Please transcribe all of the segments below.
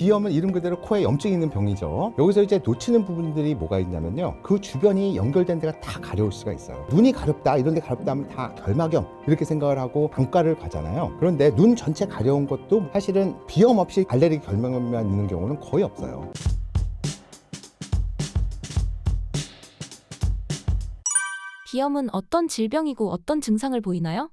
비염은 이름 그대로 코에 염증이 있는 병이죠. 여기서 이제 놓치는 부분들이 뭐가 있냐면요, 그 주변이 연결된 데가 다 가려울 수가 있어요. 눈이 가렵다, 이런 데 가렵다 하면 다 결막염 이렇게 생각을 하고 안과를 가잖아요. 그런데 눈 전체 가려운 것도 사실은 비염 없이 알레르기 결막염만 있는 경우는 거의 없어요. 비염은 어떤 질병이고 어떤 증상을 보이나요?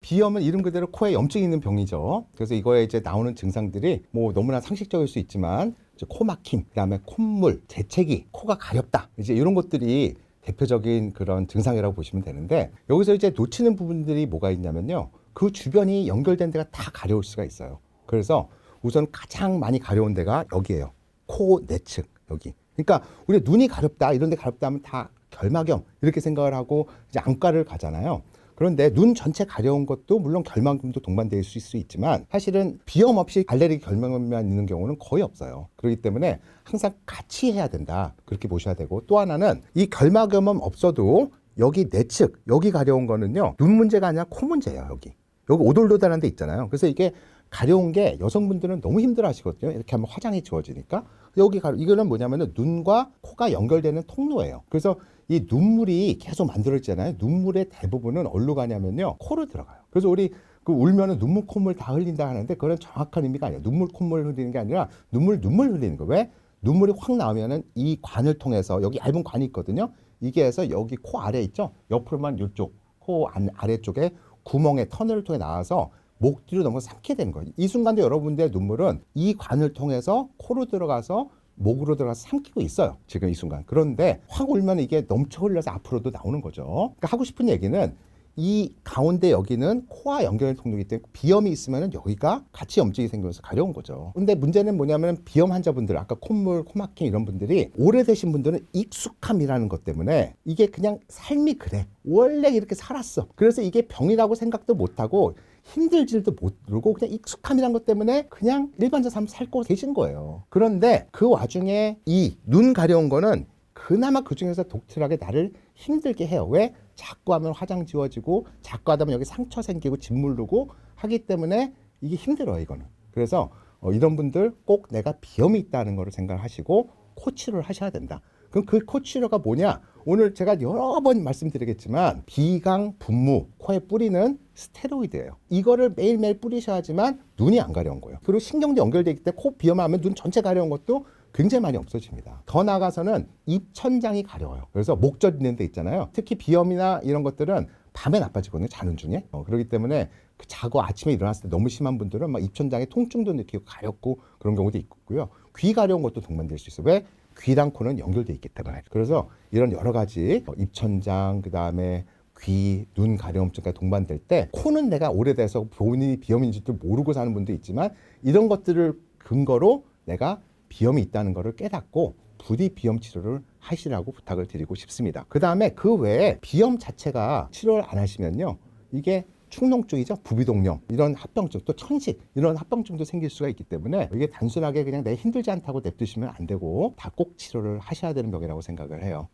비염은 이름 그대로 코에 염증이 있는 병이죠. 그래서 이거에 이제 나오는 증상들이 뭐 너무나 상식적일 수 있지만, 이제 코 막힘, 그다음에 콧물, 재채기, 코가 가렵다, 이제 이런 것들이 대표적인 그런 증상이라고 보시면 되는데, 여기서 이제 놓치는 부분들이 뭐가 있냐면요, 그 주변이 연결된 데가 다 가려울 수가 있어요. 그래서 우선 가장 많이 가려운 데가 여기예요. 코 내측, 여기. 그러니까 우리 눈이 가렵다, 이런 데 가렵다 하면 다 결막염 이렇게 생각을 하고 이제 안과를 가잖아요. 그런데 눈 전체 가려운 것도 물론 결막염도 동반될 수 있지만, 사실은 비염 없이 알레르기 결막염만 있는 경우는 거의 없어요. 그렇기 때문에 항상 같이 해야 된다, 그렇게 보셔야 되고, 또 하나는 이 결막염은 없어도 여기 내측, 여기 가려운 거는요, 눈 문제가 아니라 코 문제예요. 여기 오돌도달한 데 있잖아요. 그래서 이게 가려운 게 여성분들은 너무 힘들어 하시거든요. 이렇게 하면 화장이 지워지니까. 이거는 뭐냐면은 눈과 코가 연결되는 통로예요. 그래서 이 눈물이 계속 만들어지잖아요. 눈물의 대부분은 어디로 가냐면요, 코로 들어가요. 그래서 우리 울면은 눈물 콧물 다 흘린다 하는데, 그건 정확한 의미가 아니에요. 눈물 콧물 흘리는 게 아니라 눈물 흘리는 거예요. 왜? 눈물이 확 나오면은 이 관을 통해서, 여기 얇은 관이 있거든요. 이게 해서 여기 코 아래 있죠, 옆으로만 이쪽 코 아래쪽에 구멍에 터널을 통해 나와서 목 뒤로 넘어서 삼게 되는 거예요. 이 순간도 여러분들의 눈물은 이 관을 통해서 코로 들어가서 목으로 들어가서 삼키고 있어요, 지금 이 순간. 그런데 확 울면 이게 넘쳐 흘려서 앞으로도 나오는 거죠. 그러니까 하고 싶은 얘기는, 이 가운데 여기는 코와 연결된 통로이기 때문에 비염이 있으면 여기가 같이 염증이 생기면서 가려운 거죠. 근데 문제는 뭐냐면, 비염 환자분들, 아까 콧물, 코막힘 이런 분들이 오래되신 분들은 익숙함이라는 것 때문에 이게 그냥 삶이 그래, 원래 이렇게 살았어, 그래서 이게 병이라고 생각도 못하고 힘들지도 모르고 그냥 익숙함이란 것 때문에 그냥 일반적 삶 살고 계신 거예요. 그런데 그 와중에 이 눈 가려운 거는 그나마 그 중에서 독특하게 나를 힘들게 해요. 왜? 자꾸 하면 화장 지워지고, 자꾸 하다 보면 여기 상처 생기고 짓무르고 하기 때문에 이게 힘들어요, 이거는. 그래서 이런 분들 꼭 내가 비염이 있다는 거를 생각하시고 코 치료를 하셔야 된다. 그럼 그 코 치료가 뭐냐? 오늘 제가 여러 번 말씀드리겠지만, 비강 분무, 코에 뿌리는 스테로이드예요. 이거를 매일매일 뿌리셔야지만 눈이 안 가려운 거예요. 그리고 신경도 연결되어 있기 때문에 코 비염하면 눈 전체 가려운 것도 굉장히 많이 없어집니다. 더 나아가서는 입천장이 가려워요. 그래서 목젖 있는 데 있잖아요. 특히 비염이나 이런 것들은 밤에 나빠지거든요, 자는 중에. 그렇기 때문에 자고 아침에 일어났을 때 너무 심한 분들은 막 입천장에 통증도 느끼고 가렵고 그런 경우도 있고요. 귀 가려운 것도 동반될 수 있어요. 왜? 귀랑 코는 연결되어 있기 때문에. 그래서 이런 여러 가지 입천장, 그 다음에 귀, 눈 가려움증까지 동반될 때, 코는 내가 오래돼서 본인이 비염인지도 모르고 사는 분도 있지만, 이런 것들을 근거로 내가 비염이 있다는 것을 깨닫고 부디 비염 치료를 하시라고 부탁을 드리고 싶습니다. 그 다음에 그 외에 비염 자체가 치료를 안 하시면요, 이게 축농증이죠, 부비동염, 이런 합병증, 또 천식, 이런 합병증도 생길 수가 있기 때문에 이게 단순하게 그냥 내 힘들지 않다고 냅두시면 안 되고 다 꼭 치료를 하셔야 되는 병이라고 생각을 해요.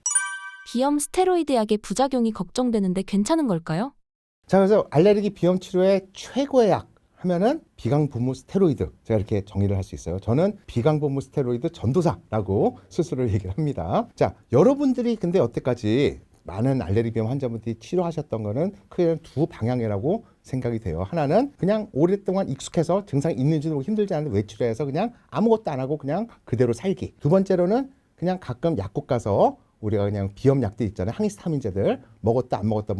비염 스테로이드 약의 부작용이 걱정되는데 괜찮은 걸까요? 자, 그래서 알레르기 비염 치료의 최고의 약 하면은 비강분무 스테로이드, 제가 이렇게 정의를 할 수 있어요. 저는 비강분무 스테로이드 전도사라고 스스로 얘기를 합니다. 자, 여러분들이 근데 여태까지 많은 알레르기 비염 환자분들이 치료하셨던 거는 크게 두 방향이라고 생각이 돼요. 하나는 그냥 오랫동안 익숙해서 증상이 있는지도 힘들지 않은데 왜 치료해서 그냥 아무것도 안 하고 그냥 그대로 살기. 두 번째로는 그냥 가끔 약국 가서 우리가 그냥 비염약들 있잖아요, 항히스타민제들, 먹었다 안 먹었다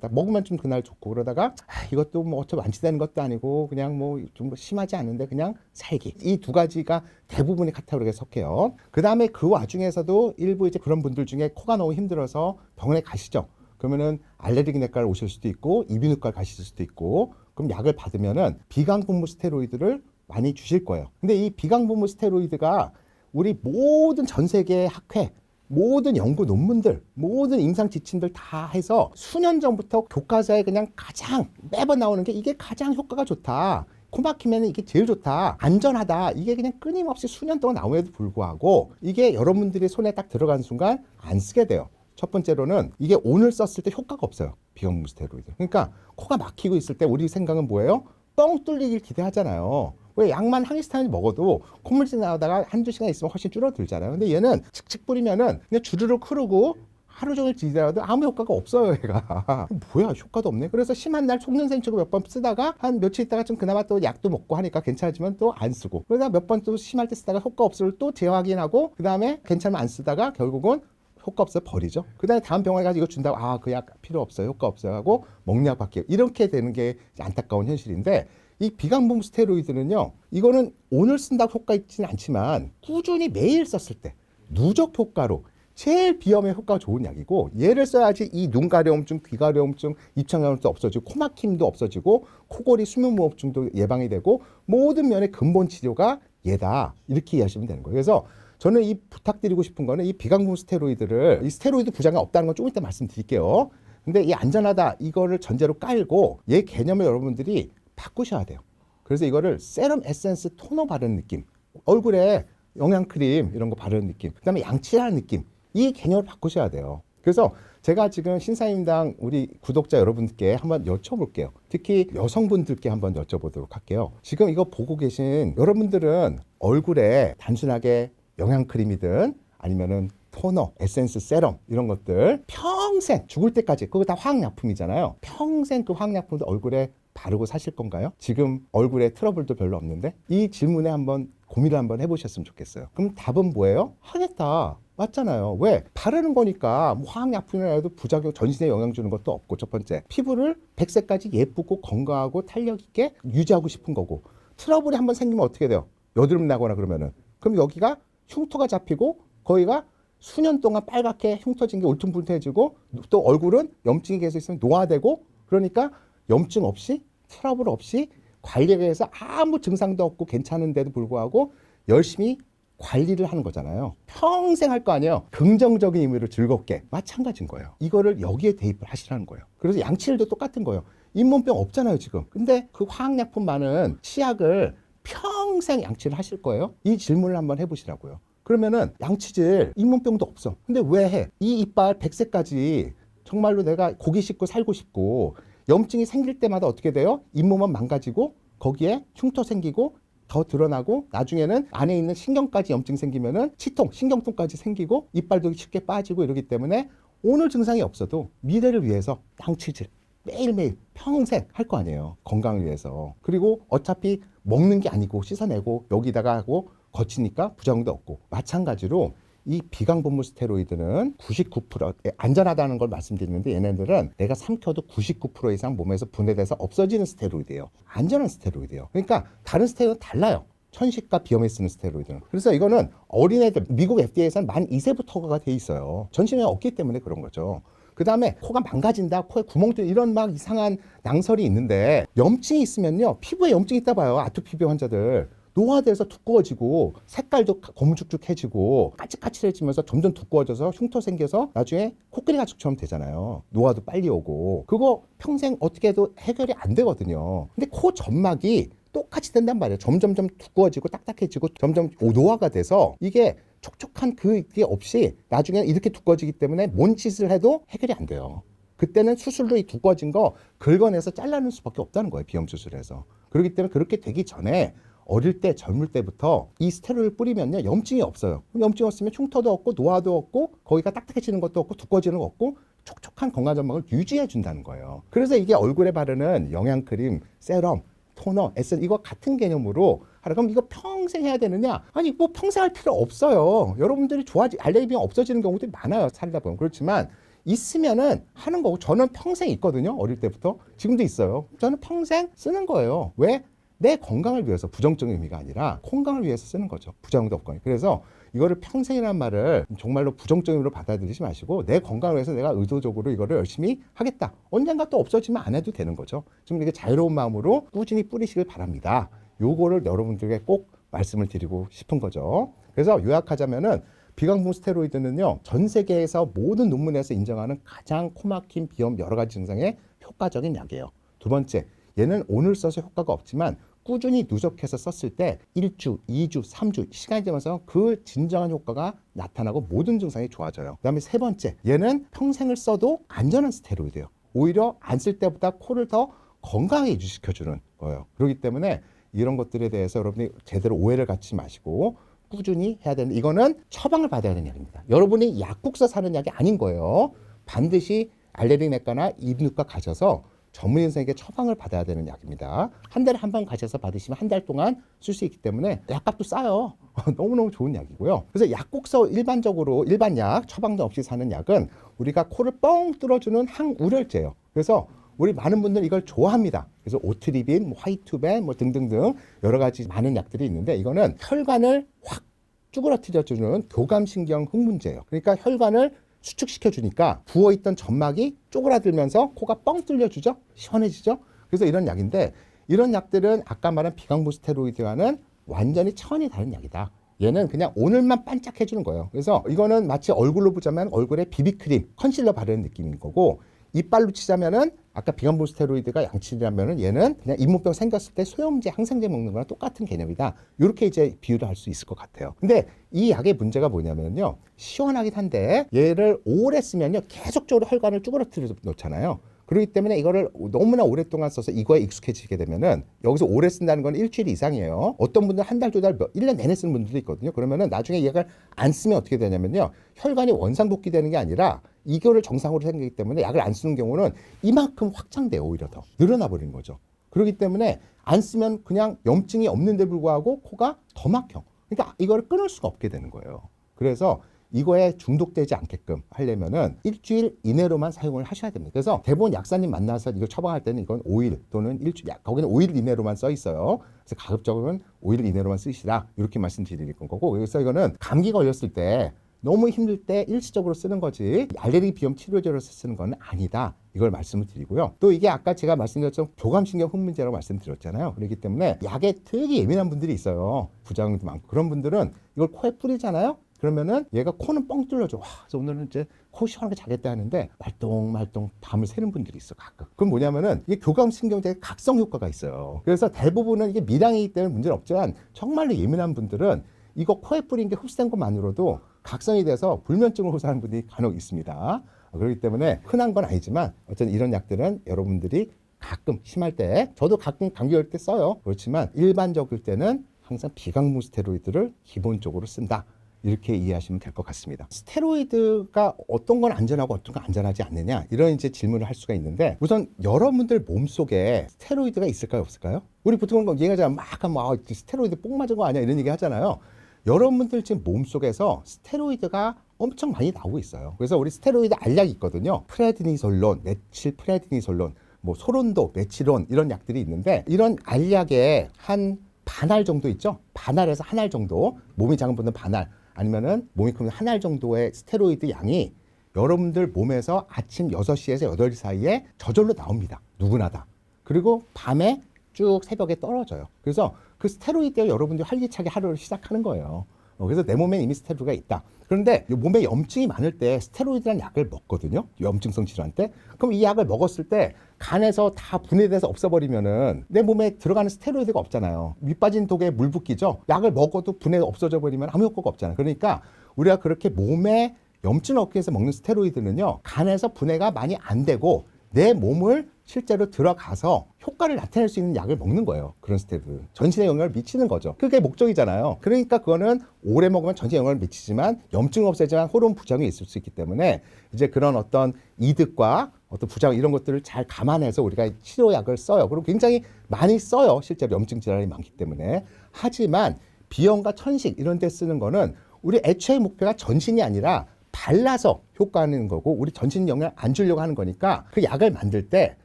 먹으면 좀 그날 좋고, 그러다가 이것도 뭐 어차피 완치되는 것도 아니고 그냥 뭐 좀 심하지 않은데 그냥 살기. 이 두 가지가 대부분의 카테고리에 속해요. 그 다음에 그 와중에서도 일부 이제 그런 분들 중에 코가 너무 힘들어서 병원에 가시죠. 그러면은 알레르기 내과를 오실 수도 있고 이비인후과를 가실 수도 있고, 그럼 약을 받으면은 비강분무 스테로이드를 많이 주실 거예요. 근데 이 비강분무 스테로이드가 우리 모든 전 세계의 학회, 모든 연구 논문들, 모든 임상 지침들 다 해서 수년 전부터 교과서에 그냥 가장 매번 나오는 게, 이게 가장 효과가 좋다, 코 막히면 이게 제일 좋다, 안전하다, 이게 그냥 끊임없이 수년 동안 나옴에도 불구하고 이게 여러분들이 손에 딱 들어가는 순간 안 쓰게 돼요. 첫 번째로는 이게 오늘 썼을 때 효과가 없어요, 비강분무 스테로이드. 그러니까 코가 막히고 있을 때 우리 생각은 뭐예요? 뻥 뚫리길 기대하잖아요. 왜 약만 항히스타민 먹어도 콧물이 나오다가 한두 시간 있으면 훨씬 줄어들잖아요. 근데 얘는 칙칙 뿌리면은 그냥 주르륵 흐르고 하루 종일 지내다가도 아무 효과가 없어요, 얘가. 뭐야, 효과도 없네. 그래서 심한 날 속눈썹 치고 몇 번 쓰다가 한 며칠 있다가 좀 그나마 또 약도 먹고 하니까 괜찮아지면 또 안 쓰고. 그러다 몇 번 또 심할 때 쓰다가 효과 없을 또 재확인하고 그 다음에 괜찮으면 안 쓰다가 결국은 효과 없어요, 버리죠. 그 다음에 다음 병원에 가서 이거 준다고 그 약 필요 없어요, 효과 없어요 하고 먹는 약 바뀌어요. 이렇게 되는 게 안타까운 현실인데 이 비강봉 스테로이드는요, 이거는 오늘 쓴다고 효과 있지는 않지만 꾸준히 매일 썼을 때 누적 효과로 제일 비염에 효과가 좋은 약이고, 얘를 써야지 이 눈 가려움증, 귀 가려움증, 입장 가려움증도 없어지고 코막힘도 없어지고 코골이 수면무호흡증도 예방이 되고 모든 면의 근본 치료가 얘다, 이렇게 이해하시면 되는 거예요. 그래서 저는 이 부탁드리고 싶은 거는 이 비강봉 스테로이드를, 이 스테로이드 부작용이 없다는 건 조금 이따 말씀드릴게요. 근데 이 안전하다 이거를 전제로 깔고 얘 개념을 여러분들이 바꾸셔야 돼요. 그래서 이거를 세럼 에센스 토너 바르는 느낌, 얼굴에 영양크림 이런 거 바르는 느낌, 그 다음에 양치하는 느낌, 이 개념을 바꾸셔야 돼요. 그래서 제가 지금 신사임당 우리 구독자 여러분들께 한번 여쭤볼게요. 특히 여성분들께 한번 여쭤보도록 할게요. 지금 이거 보고 계신 여러분들은 얼굴에 단순하게 영양크림이든 아니면은 토너, 에센스, 세럼 이런 것들 평생 죽을 때까지, 그거 다 화학약품이잖아요. 평생 그 화학약품도 얼굴에 바르고 사실 건가요? 지금 얼굴에 트러블도 별로 없는데? 이 질문에 한번 고민을 한번 해보셨으면 좋겠어요. 그럼 답은 뭐예요? 하겠다. 맞잖아요. 왜? 바르는 거니까 뭐 화학약품이라도 부작용, 전신에 영향 주는 것도 없고, 첫 번째 피부를 100세까지 예쁘고 건강하고 탄력 있게 유지하고 싶은 거고, 트러블이 한번 생기면 어떻게 돼요? 여드름 나거나 그러면은, 그럼 여기가 흉터가 잡히고 거기가 수년 동안 빨갛게 흉터진 게 울퉁불퉁해지고, 또 얼굴은 염증이 계속 있으면 노화되고, 그러니까 염증 없이 트러블 없이 관리에 대해서 아무 증상도 없고 괜찮은데도 불구하고 열심히 관리를 하는 거잖아요. 평생 할 거 아니에요. 긍정적인 의미로 즐겁게. 마찬가지인 거예요. 이거를 여기에 대입을 하시라는 거예요. 그래서 양치질도 똑같은 거예요. 잇몸병 없잖아요, 지금. 근데 그 화학약품 많은 치약을 평생 양치를 하실 거예요? 이 질문을 한번 해보시라고요. 그러면은 양치질 잇몸병도 없어. 근데 왜 해? 이 이빨 100세까지 정말로 내가 고기 씹고 살고 싶고, 염증이 생길 때마다 어떻게 돼요? 잇몸은 망가지고 거기에 흉터 생기고 더 드러나고, 나중에는 안에 있는 신경까지 염증 생기면은 치통, 신경통까지 생기고 이빨도 쉽게 빠지고, 이러기 때문에 오늘 증상이 없어도 미래를 위해서 양치질 매일매일 평생 할 거 아니에요. 건강을 위해서. 그리고 어차피 먹는 게 아니고 씻어내고 여기다가 하고 거치니까 부작용도 없고. 마찬가지로 이 비강분무 스테로이드는 99% 안전하다는 걸 말씀드리는데, 얘네들은 내가 삼켜도 99% 이상 몸에서 분해돼서 없어지는 스테로이드예요. 안전한 스테로이드예요. 그러니까 다른 스테로이드는 달라요. 천식과 비염에 쓰는 스테로이드는. 그래서 이거는 어린애들, 미국 FDA에서는 만 2세부터 허가가 돼 있어요. 전신에 없기 때문에 그런 거죠. 그 다음에 코가 망가진다, 코에 구멍 뚫려, 이런 막 이상한 낭설이 있는데, 염증이 있으면요, 피부에 염증이 있다 봐요. 아토피병 환자들. 노화돼서 두꺼워지고 색깔도 거무죽죽해지고 까칠까칠해지면서 점점 두꺼워져서 흉터 생겨서 나중에 코끼리 가죽처럼 되잖아요. 노화도 빨리 오고. 그거 평생 어떻게 해도 해결이 안 되거든요. 근데 코 점막이 똑같이 된단 말이에요. 점점점 두꺼워지고 딱딱해지고 점점 노화가 돼서 이게 촉촉한 그게 없이 나중에 이렇게 두꺼워지기 때문에 뭔 짓을 해도 해결이 안 돼요. 그때는 수술로 이 두꺼워진 거 긁어내서 잘라낼 수밖에 없다는 거예요. 비염 수술에서. 그렇기 때문에 그렇게 되기 전에 어릴 때, 젊을 때부터 이 스테로이드를 뿌리면요, 염증이 없어요. 염증이 없으면 흉터도 없고 노화도 없고 거기가 딱딱해지는 것도 없고 두꺼워지는 거 없고 촉촉한 건강 전망을 유지해 준다는 거예요. 그래서 이게 얼굴에 바르는 영양크림, 세럼, 토너, 에센스, 이거 같은 개념으로 하라. 그럼 이거 평생 해야 되느냐? 아니, 뭐 평생 할 필요 없어요. 여러분들이 알레르기 병 없어지는 경우도 많아요, 살다 보면. 그렇지만 있으면은 하는 거고, 저는 평생 있거든요. 어릴 때부터. 지금도 있어요. 저는 평생 쓰는 거예요. 왜? 내 건강을 위해서, 부정적인 의미가 아니라 건강을 위해서 쓰는 거죠. 부작용도 없고. 그래서 이거를 평생이라는 말을 정말로 부정적인 의미로 받아들이지 마시고, 내 건강을 위해서 내가 의도적으로 이거를 열심히 하겠다. 언젠가 또 없어지면 안 해도 되는 거죠. 좀 이게 자유로운 마음으로 꾸준히 뿌리시길 바랍니다. 요거를 여러분들에게 꼭 말씀을 드리고 싶은 거죠. 그래서 요약하자면은 비강분 스테로이드는요, 전 세계에서 모든 논문에서 인정하는 가장 코막힘, 비염 여러 가지 증상에 효과적인 약이에요. 두 번째, 얘는 오늘 써서 효과가 없지만 꾸준히 누적해서 썼을 때 1주, 2주, 3주 시간이 지나면서 그 진정한 효과가 나타나고 모든 증상이 좋아져요. 그 다음에 세 번째, 얘는 평생을 써도 안전한 스테로이드예요. 오히려 안 쓸 때보다 코를 더 건강하게 유지시켜주는 거예요. 그렇기 때문에 이런 것들에 대해서 여러분이 제대로 오해를 갖지 마시고 꾸준히 해야 되는, 이거는 처방을 받아야 되는 약입니다. 여러분이 약국서 사는 약이 아닌 거예요. 반드시 알레르기 내과나 이비인후과 가셔서 전문의 선생에게 처방을 받아야 되는 약입니다. 한 달에 한 번 가셔서 받으시면 한 달 동안 쓸 수 있기 때문에 약값도 싸요. 너무너무 좋은 약이고요. 그래서 약국서 일반적으로 일반 약, 처방도 없이 사는 약은 우리가 코를 뻥 뚫어주는 항우려제예요. 그래서 우리 많은 분들이 이걸 좋아합니다. 그래서 오트리빈, 화이투벤 등등등 여러 가지 많은 약들이 있는데, 이거는 혈관을 확 쭈그러뜨려주는 교감신경 흥분제예요. 그러니까 혈관을 수축시켜 주니까 부어있던 점막이 쪼그라들면서 코가 뻥 뚫려주죠. 시원해지죠. 그래서 이런 약인데, 이런 약들은 아까 말한 비강부 스테로이드와는 완전히 차원이 다른 약이다. 얘는 그냥 오늘만 반짝해주는 거예요. 그래서 이거는 마치 얼굴로 보자면 얼굴에 비비크림, 컨실러 바르는 느낌인 거고, 이빨로 치자면은 아까 비강부 스테로이드가 양치라면은 얘는 그냥 잇몸병 생겼을 때 소염제, 항생제 먹는 거랑 똑같은 개념이다. 이렇게 이제 비유를 할 수 있을 것 같아요. 근데 이 약의 문제가 뭐냐면요, 시원하긴 한데 얘를 오래 쓰면요 계속적으로 혈관을 쭈그러뜨려 놓잖아요. 그렇기 때문에 이거를 너무나 오랫동안 써서 이거에 익숙해지게 되면은, 여기서 오래 쓴다는 건 일주일 이상이에요. 어떤 분들은 한 달, 두 달, 1년 내내 쓰는 분들도 있거든요. 그러면은 나중에 얘를 안 쓰면 어떻게 되냐면요, 혈관이 원상복귀되는 게 아니라 이거를 정상으로 생기기 때문에 약을 안 쓰는 경우는 이만큼 확장돼요. 오히려 더 늘어나 버리는 거죠. 그렇기 때문에 안 쓰면 그냥 염증이 없는데 불구하고 코가 더 막혀. 그러니까 이거를 끊을 수가 없게 되는 거예요. 그래서 이거에 중독되지 않게끔 하려면은 일주일 이내로만 사용을 하셔야 됩니다. 그래서 대부분 약사님 만나서 이거 처방할 때는 이건 5일 또는 일주일, 거기는 5일 이내로만 써 있어요. 그래서 가급적이면 5일 이내로만 쓰시라, 이렇게 말씀드릴 거고, 그래서 이거는 감기 걸렸을 때 너무 힘들 때 일시적으로 쓰는 거지 알레르기 비염 치료제로서 쓰는 건 아니다. 이걸 말씀을 드리고요. 또 이게 아까 제가 말씀드렸던 교감신경 흥분제라고 말씀드렸잖아요. 그렇기 때문에 약에 되게 예민한 분들이 있어요. 부작용도 많고. 그런 분들은 이걸 코에 뿌리잖아요. 그러면은 얘가 코는 뻥 뚫려줘. 와, 그래서 오늘은 이제 코 시원하게 자겠다 하는데 말똥말똥 밤을 새는 분들이 있어, 가끔. 그럼 뭐냐면은 이게 교감신경제의 각성 효과가 있어요. 그래서 대부분은 이게 미량이기 때문에 문제는 없지만, 정말로 예민한 분들은 이거 코에 뿌린 게 흡수된 것만으로도 각성이 돼서 불면증을 호소하는 분들이 간혹 있습니다. 그렇기 때문에 흔한 건 아니지만 어쨌든 이런 약들은 여러분들이 가끔 심할 때, 저도 가끔 감기 걸릴 때 써요. 그렇지만 일반적일 때는 항상 비강부 스테로이드를 기본적으로 쓴다. 이렇게 이해하시면 될 것 같습니다. 스테로이드가 어떤 건 안전하고 어떤 건 안전하지 않느냐, 이런 이제 질문을 할 수가 있는데, 우선 여러분들 몸속에 스테로이드가 있을까요, 없을까요? 우리 보통 얘기하자면 막 하면 스테로이드 뽕 맞은 거 아니야, 이런 얘기 하잖아요. 여러분들 지금 몸속에서 스테로이드가 엄청 많이 나오고 있어요. 그래서 우리 스테로이드 알약이 있거든요. 프레드니솔론, 메칠 프레드니솔론, 소론도, 메치론, 이런 약들이 있는데, 이런 알약의 한 반알 정도 있죠? 반알에서 한 알 정도, 몸이 작은 분은 반알, 아니면은 몸이 크면 한 알 정도의 스테로이드 양이 여러분들 몸에서 아침 6시에서 8시 사이에 저절로 나옵니다. 누구나 다. 그리고 밤에 쭉 새벽에 떨어져요. 그래서 그 스테로이드가 여러분들이 활기차게 하루를 시작하는 거예요. 그래서 내 몸에 이미 스테로이드가 있다. 그런데 몸에 염증이 많을 때 스테로이드라는 약을 먹거든요. 염증성 질환 때. 그럼 이 약을 먹었을 때 간에서 다 분해돼서 없어버리면은 내 몸에 들어가는 스테로이드가 없잖아요. 밑 빠진 독에 물 붓기죠. 약을 먹어도 분해 없어져 버리면 아무 효과가 없잖아요. 그러니까 우리가 그렇게 몸에 염증을 얻기 위해서 먹는 스테로이드는요, 간에서 분해가 많이 안 되고 내 몸을 실제로 들어가서 효과를 나타낼 수 있는 약을 먹는 거예요. 그런 스테로이드. 전신에 영향을 미치는 거죠. 그게 목적이잖아요. 그러니까 그거는 오래 먹으면 전신에 영향을 미치지만 염증은 없애지만 호르몬 부작용이 있을 수 있기 때문에 이제 그런 어떤 이득과 어떤 부작용, 이런 것들을 잘 감안해서 우리가 치료약을 써요. 그리고 굉장히 많이 써요. 실제로 염증 질환이 많기 때문에. 하지만 비염과 천식 이런 데 쓰는 거는 우리 애초에 목표가 전신이 아니라 발라서 효과하는 거고, 우리 전신 영향을 안 주려고 하는 거니까 그 약을 만들 때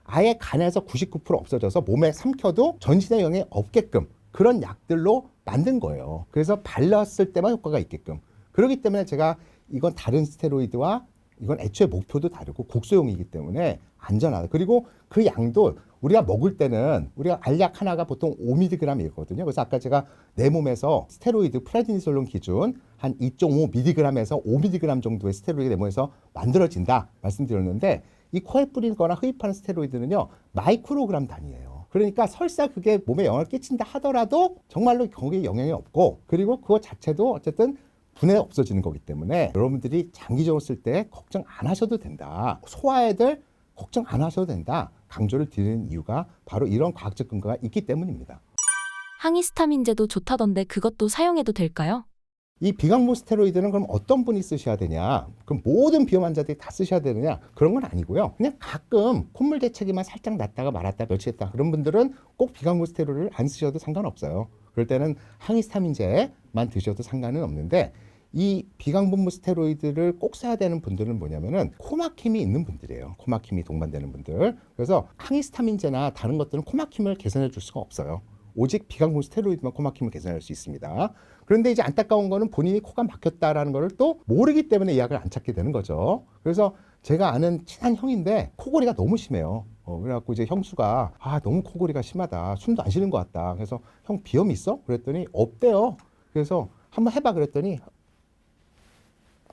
아예 간에서 99% 없어져서 몸에 삼켜도 전신에 영향이 없게끔 그런 약들로 만든 거예요. 그래서 발랐을 때만 효과가 있게끔. 그렇기 때문에 제가 이건 다른 스테로이드와 이건 애초에 목표도 다르고 국소용이기 때문에 안전하다. 그리고 그 양도 우리가 먹을 때는 우리가 알약 하나가 보통 5mg이거든요. 그래서 아까 제가 내 몸에서 스테로이드 프레드니솔론 기준 한 2.5mg에서 5mg 정도의 스테로이드 내 몸에서 만들어진다 말씀드렸는데, 이 코에 뿌리는 거나 흡입하는 스테로이드는요 마이크로그램 단위예요. 그러니까 설사 그게 몸에 영향을 끼친다 하더라도 정말로 거기에 영향이 없고, 그리고 그거 자체도 어쨌든 분해 없어지는 거기 때문에 여러분들이 장기적으로 쓸 때 걱정 안 하셔도 된다. 소아애들 걱정 안 하셔도 된다. 강조를 드리는 이유가 바로 이런 과학적 근거가 있기 때문입니다. 항히스타민제도 좋다던데 그것도 사용해도 될까요? 이 비강본 스테로이드는 그럼 어떤 분이 쓰셔야 되냐? 그럼 모든 비염 환자들이 다 쓰셔야 되느냐? 그런 건 아니고요. 그냥 가끔 콧물 재채기만 살짝 났다가 말았다 며칠 했다 그런 분들은 꼭 비강본 스테로이드를 안 쓰셔도 상관없어요. 그럴 때는 항히스타민제만 드셔도 상관은 없는데 이 비강본부 스테로이드를 꼭 써야 되는 분들은 뭐냐면은 코막힘이 있는 분들이에요. 코막힘이 동반되는 분들. 그래서 항히스타민제나 다른 것들은 코막힘을 개선해 줄 수가 없어요. 오직 비강본 스테로이드만 코막힘을 개선할 수 있습니다. 그런데 이제 안타까운 거는 본인이 코가 막혔다라는 거를 또 모르기 때문에 약을 안 찾게 되는 거죠. 그래서 제가 아는 친한 형인데 코골이가 너무 심해요. 그래갖고 이제 형수가 너무 코골이가 심하다. 숨도 안 쉬는 것 같다. 그래서 형 비염 있어? 그랬더니 없대요. 그래서 한번 해봐 그랬더니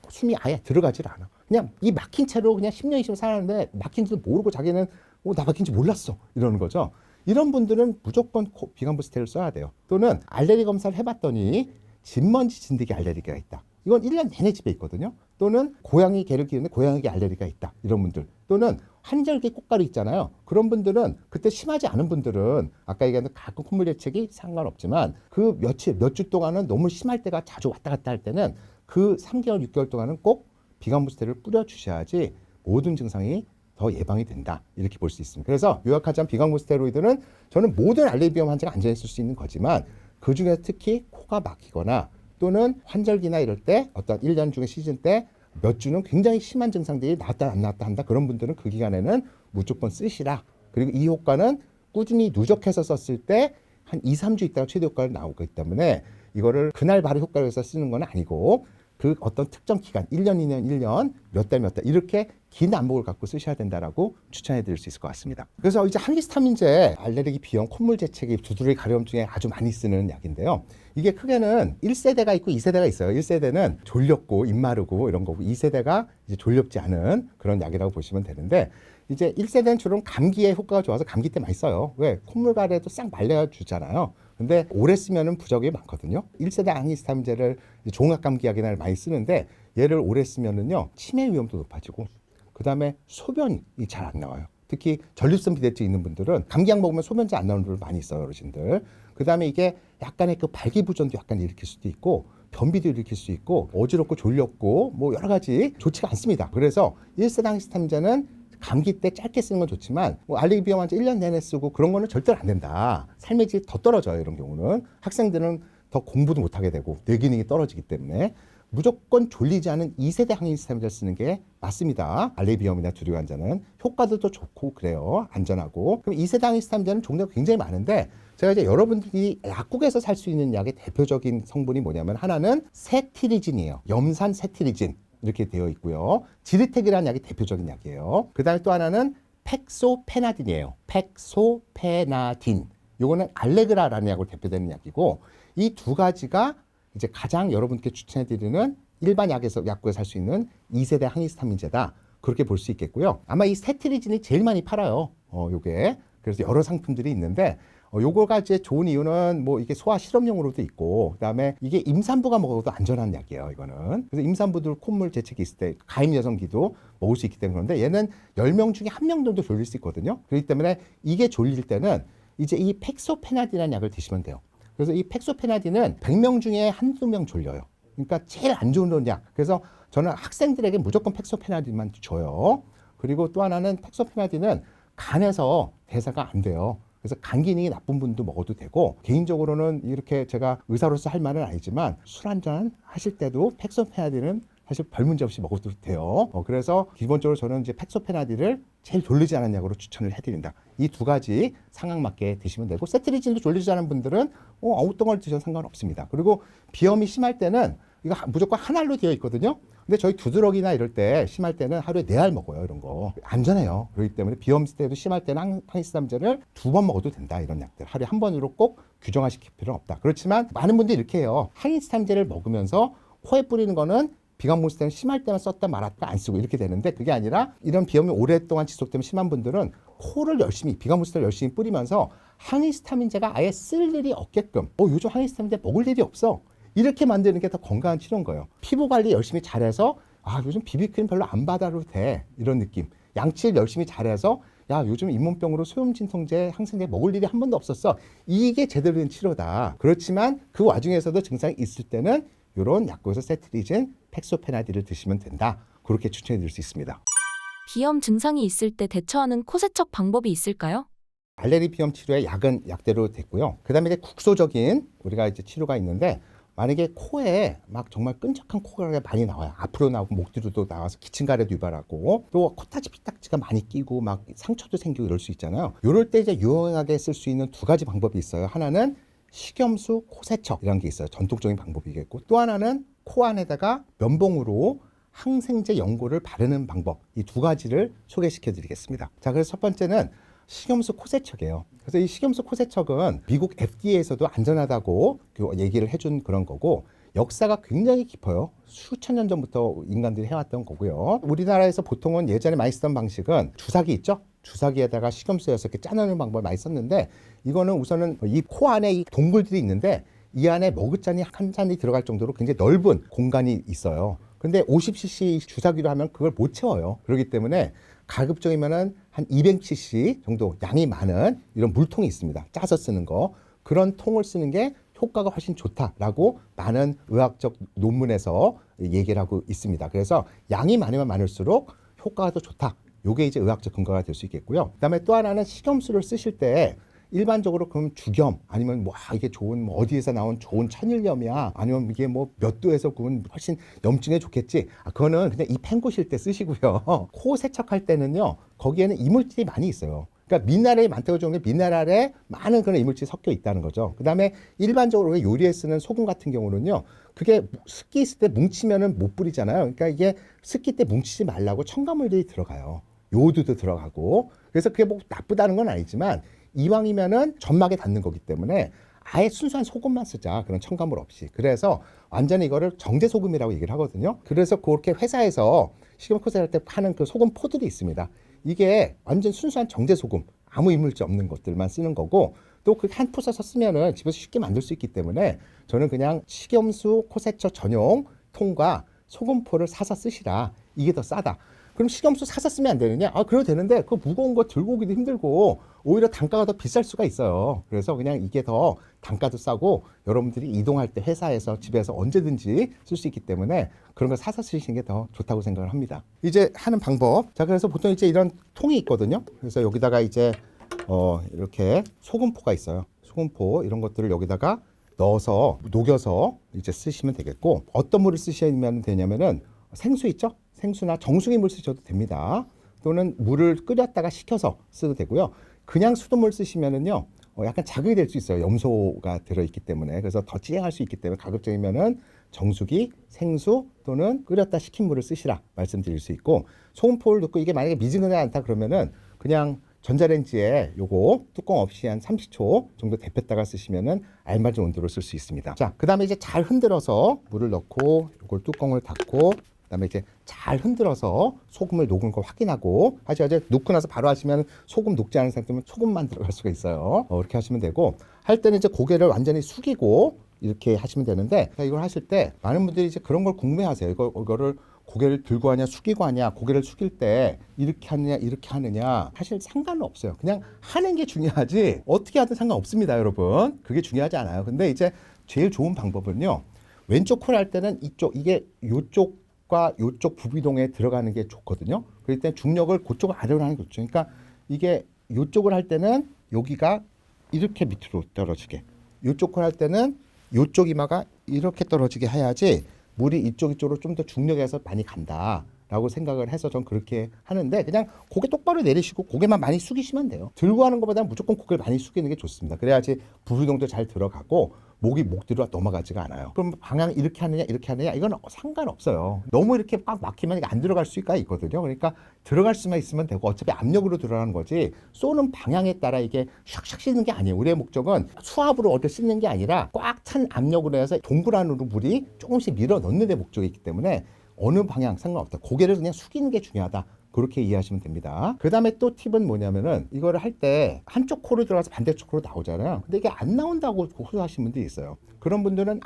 숨이 아예 들어가질 않아. 그냥 이 막힌 채로 그냥 10년, 20년 살았는데 막힌지도 모르고 자기는 나 막힌지 몰랐어. 이러는 거죠. 이런 분들은 무조건 비강본 스테로이드를 써야 돼요. 또는 알레르기 검사를 해봤더니 진먼지 진드기 알레르기가 있다. 이건 1년 내내 집에 있거든요. 또는 고양이 개를 키우는데 고양이ಗೆ 알레르기가 있다. 이런 분들. 또는 한절기 꽃가루 있잖아요. 그런 분들은 그때 심하지 않은 분들은 아까 얘기한 가끔 콧물 재채기 상관없지만 그 몇 주 동안은 너무 심할 때가 자주 왔다 갔다 할 때는 그 3개월, 6개월 동안은 꼭 비강본 스테로이드를 뿌려주셔야지 모든 증상이 더 예방이 된다. 이렇게 볼 수 있습니다. 그래서 요약하자면 비강본 스테로이드는 저는 모든 알레르기 비염 환자가 안전히 쓸 수 있는 거지만 그중에 특히 코가 막히거나 또는 환절기나 이럴 때 어떤 1년 중에 시즌 때 몇 주는 굉장히 심한 증상들이 나왔다 안 나왔다 한다. 그런 분들은 그 기간에는 무조건 쓰시라. 그리고 이 효과는 꾸준히 누적해서 썼을 때 한 2, 3주 있다가 최대 효과가 나오기 때문에 이거를 그날 바로 효과를 해서 쓰는 건 아니고 그 어떤 특정 기간 1년, 2년, 1년 몇 달 이렇게 긴 안목을 갖고 쓰셔야 된다라고 추천해 드릴 수 있을 것 같습니다. 그래서 이제 항히스타민제 알레르기 비염 콧물 재채기 두드러기 가려움 중에 아주 많이 쓰는 약인데요. 이게 크게는 1세대가 있고 2세대가 있어요. 1세대는 졸렸고 입 마르고 이런 거고 2세대가 이제 졸렵지 않은 그런 약이라고 보시면 되는데 이제 1세대는 주로 감기에 효과가 좋아서 감기 때 많이 써요. 왜? 콧물 가래도 싹 말려 주잖아요. 근데 오래 쓰면은 부작용이 많거든요. 1세대 항히스타민제를 종합감기약이나 많이 쓰는데 얘를 오래 쓰면은요 치매 위험도 높아지고 그 다음에 소변이 잘 안 나와요. 특히 전립선 비대증 있는 분들은 감기약 먹으면 소변 잘 안 나오는 분들 많이 있어요, 어르신들. 그 다음에 이게 약간의 그 발기부전도 약간 일으킬 수도 있고 변비도 일으킬 수 있고 어지럽고 졸렸고 뭐 여러 가지 좋지가 않습니다. 그래서 1세대 항히스타민제는 감기 때 짧게 쓰는 건 좋지만 뭐 알레르기 비염 환자 1년 내내 쓰고 그런 거는 절대로 안 된다. 삶의 질이 더 떨어져요. 이런 경우는. 학생들은 더 공부도 못하게 되고 뇌 기능이 떨어지기 때문에 무조건 졸리지 않은 2세대 항히스타민제를 쓰는 게 맞습니다. 알레르기 비염이나 두드러기 환자는 효과도 더 좋고 그래요. 안전하고. 그럼 2세대 항히스타민제는 종류가 굉장히 많은데 제가 이제 여러분들이 약국에서 살 수 있는 약의 대표적인 성분이 뭐냐면 하나는 세티리진이에요. 염산 세티리진. 이렇게 되어 있고요. 지르텍이라는 약이 대표적인 약이에요. 그 다음에 또 하나는 팩소페나딘이에요. 팩소페나딘. 요거는 알레그라라는 약으로 대표되는 약이고 이 두 가지가 이제 가장 여러분께 추천해드리는 일반 약국에서 살 수 있는 2세대 항히스타민제다. 그렇게 볼 수 있겠고요. 아마 이 세티리진이 제일 많이 팔아요. 요게. 그래서 여러 상품들이 있는데 요거가 이제 좋은 이유는 뭐 이게 소화 실험용으로도 있고 그다음에 이게 임산부가 먹어도 안전한 약이에요. 이거는. 그래서 임산부들 콧물 재채기 있을 때 가임 여성기도 먹을 수 있기 때문에 그런데 얘는 10명 중에 1명 정도 졸릴 수 있거든요. 그렇기 때문에 이게 졸릴 때는 이제 이 팩소페나딘이라는 약을 드시면 돼요. 그래서 이 팩소페나딘은 100명 중에 한두 명 졸려요. 그러니까 제일 안 좋은 약. 그래서 저는 학생들에게 무조건 팩소페나딘만 줘요. 그리고 또 하나는 팩소페나딘은 간에서 대사가 안 돼요. 그래서 간 기능이 나쁜 분도 먹어도 되고 개인적으로는 이렇게 제가 의사로서 할 말은 아니지만 술 한잔 하실 때도 팩소페나딘은 사실 별 문제 없이 먹어도 돼요. 그래서 기본적으로 저는 이제 팩소페나딘을 제일 졸리지 않은 약으로 추천을 해드립니다. 이 두 가지 상황 맞게 드시면 되고 세트리진도 졸리지 않은 분들은 어떤 걸 드셔도 상관없습니다. 그리고 비염이 심할 때는 이거 무조건 한 알로 되어 있거든요. 근데 저희 두드러기나 이럴 때 심할 때는 하루에 4알 먹어요. 이런 거. 안전해요. 그렇기 때문에 비염 때도 심할 때는 항히스타민제를 2번 먹어도 된다. 이런 약들. 하루에 한 번으로 꼭 규정화시킬 필요는 없다. 그렇지만 많은 분들이 이렇게 해요. 항히스타민제를 먹으면서 코에 뿌리는 거는 비강본 스테로이드 심할 때만 썼다 말았다 안 쓰고 이렇게 되는데 그게 아니라 이런 비염이 오랫동안 지속되면 심한 분들은 코를 열심히 비강본 스테로이드 열심히 뿌리면서 항히스타민제가 아예 쓸 일이 없게끔 요즘 항히스타민제 먹을 일이 없어. 이렇게 만드는 게 더 건강한 치료인 거예요. 피부 관리 열심히 잘해서 요즘 비비크림 별로 안 받아도 돼. 이런 느낌. 양치를 열심히 잘해서 야, 요즘 잇몸병으로 소염진통제, 항생제 먹을 일이 한 번도 없었어. 이게 제대로 된 치료다. 그렇지만 그 와중에서도 증상이 있을 때는 이런 약국에서 세트리진, 팩소페나딜을 드시면 된다. 그렇게 추천해 드릴 수 있습니다. 비염 증상이 있을 때 대처하는 코 세척 방법이 있을까요? 알레르기 비염 치료의 약은 약대로 됐고요. 그다음에 이제 국소적인 우리가 이제 치료가 있는데, 만약에 코에 막 정말 끈적한 코가 많이 나와요. 앞으로 나오고 목 뒤로도 나와서 기침가래도 유발하고, 또 코타지 피딱지가 많이 끼고 막 상처도 생기고 이럴 수 있잖아요. 이럴 때 이제 유용하게 쓸 수 있는 두 가지 방법이 있어요. 하나는 식염수 코세척이라는 게 있어요. 전통적인 방법이겠고, 또 하나는 코 안에다가 면봉으로 항생제 연고를 바르는 방법, 이 두 가지를 소개시켜 드리겠습니다. 자, 그래서 첫 번째는 식염수 코세척이에요. 그래서 이 식염수 코세척은 미국 FDA에서도 안전하다고 얘기를 해준 그런 거고, 역사가 굉장히 깊어요. 수천 년 전부터 인간들이 해왔던 거고요. 우리나라에서 보통은 예전에 많이 쓰던 방식은 주사기 있죠? 주사기에다가 식염수에서 이렇게 짜내는 방법을 많이 썼는데, 이거는 우선은 이 코 안에 이 동굴들이 있는데, 이 안에 머그잔이 한 잔이 들어갈 정도로 굉장히 넓은 공간이 있어요. 근데 50cc 주사기로 하면 그걸 못 채워요. 그렇기 때문에 가급적이면은 한 200cc 정도 양이 많은 이런 물통이 있습니다. 짜서 쓰는 거. 그런 통을 쓰는 게 효과가 훨씬 좋다라고 많은 의학적 논문에서 얘기를 하고 있습니다. 그래서 양이 많으면 많을수록 효과가 더 좋다. 요게 이제 의학적 근거가 될 수 있겠고요. 그다음에 또 하나는 식염수를 쓰실 때 일반적으로 그럼 주겸 아니면 뭐 이게 좋은 뭐 어디에서 나온 좋은 천일염이야 아니면 이게 뭐 몇 도에서 구운 훨씬 염증에 좋겠지, 그거는 그냥 입 헹구실 때 쓰시고요. 코 세척할 때는요, 거기에는 이물질이 많이 있어요. 그러니까 미네랄이 많다고 좋은 게 미네랄에 많은 그런 이물질이 섞여 있다는 거죠. 그다음에 일반적으로 요리에 쓰는 소금 같은 경우는요, 그게 습기 있을 때 뭉치면은 못 뿌리잖아요. 그러니까 이게 습기 때 뭉치지 말라고 첨가물들이 들어가요. 요오드도 들어가고. 그래서 그게 뭐 나쁘다는 건 아니지만, 이왕이면은 점막에 닿는 거기 때문에 아예 순수한 소금만 쓰자. 그런 첨가물 없이. 그래서 완전히 이거를 정제 소금이라고 얘기를 하거든요. 그래서 그렇게 회사에서 식염코세 할 때 파는 그 소금 포들이 있습니다. 이게 완전 순수한 정제 소금, 아무 이물질 없는 것들만 쓰는 거고, 또 그 한 푸서 쓰면은 집에서 쉽게 만들 수 있기 때문에 저는 그냥 식염수 코세척 전용 통과 소금포를 사서 쓰시라. 이게 더 싸다. 그럼 식염수 사서 쓰면 안 되느냐? 그래도 되는데 그 무거운 거 들고 오기도 힘들고 오히려 단가가 더 비쌀 수가 있어요. 그래서 그냥 이게 더 단가도 싸고 여러분들이 이동할 때 회사에서 집에서 언제든지 쓸 수 있기 때문에 그런 걸 사서 쓰시는 게 더 좋다고 생각을 합니다. 이제 하는 방법. 자, 그래서 보통 이제 이런 통이 있거든요. 그래서 여기다가 이제 이렇게 소금포가 있어요. 소금포 이런 것들을 여기다가 넣어서 녹여서 이제 쓰시면 되겠고, 어떤 물을 쓰시면 되냐면은 생수 있죠? 생수나 정수기 물 쓰셔도 됩니다. 또는 물을 끓였다가 식혀서 써도 되고요. 그냥 수돗물 쓰시면은요, 약간 자극이 될 수 있어요. 염소가 들어있기 때문에. 그래서 더 찌행할 수 있기 때문에 가급적이면은 정수기, 생수 또는 끓였다 식힌 물을 쓰시라 말씀드릴 수 있고, 소금포를 넣고 이게 만약에 미지근하지 않다 그러면은 그냥 전자레인지에 요거 뚜껑 없이 한 30초 정도 데폈다가 쓰시면은 알맞은 온도로 쓸 수 있습니다. 자, 그 다음에 이제 잘 흔들어서 물을 넣고 요걸 뚜껑을 닫고, 그다음에 이제 잘 흔들어서 소금을 녹은 걸 확인하고 하셔야죠. 넣고 나서 바로 하시면 소금 녹지 않은 상태면 소금만 들어갈 수가 있어요. 이렇게 하시면 되고, 할 때는 이제 고개를 완전히 숙이고 이렇게 하시면 되는데, 이걸 하실 때 많은 분들이 이제 그런 걸 궁금해하세요. 이거를 고개를 들고 하냐 숙이고 하냐, 고개를 숙일 때 이렇게 하느냐 이렇게 하느냐, 사실 상관은 없어요. 그냥 하는 게 중요하지 어떻게 하든 상관없습니다, 여러분. 그게 중요하지 않아요. 근데 이제 제일 좋은 방법은요, 왼쪽 코를 할 때는 이게 요쪽과 요쪽 부비동에 들어가는 게 좋거든요. 그럴 때 중력을 그쪽을 아래로 하는 게 좋죠. 그러니까 이게 요쪽을 할 때는 여기가 이렇게 밑으로 떨어지게, 요쪽 코를 할 때는 요쪽 이마가 이렇게 떨어지게 해야지 물이 이쪽으로 좀 더 중력에서 많이 간다라고 생각을 해서 전 그렇게 하는데, 그냥 고개 똑바로 내리시고 고개만 많이 숙이시면 돼요. 들고 하는 것보다는 무조건 고개를 많이 숙이는 게 좋습니다. 그래야지 부비동도 잘 들어가고 목이 목 뒤로 넘어가지가 않아요. 그럼 방향 이렇게 하느냐 이렇게 하느냐 이건 상관없어요. 너무 이렇게 꽉 막히면 안 들어갈 수가 있거든요. 그러니까 들어갈 수만 있으면 되고, 어차피 압력으로 들어가는 거지 쏘는 방향에 따라 이게 샥샥 씻는 게 아니에요. 우리의 목적은 수압으로 어디 씻는 게 아니라 꽉 찬 압력으로 해서 동굴 안으로 물이 조금씩 밀어 넣는 데 목적이 있기 때문에 어느 방향 상관없다. 고개를 그냥 숙이는 게 중요하다. 그렇게 이해하시면 됩니다. 그 다음에 또 팁은 뭐냐면은, 이거를 할 때 한쪽 코로 들어가서 반대쪽 코로 나오잖아요. 근데 이게 안 나온다고 호소하시는 분들이 있어요. 그런 분들은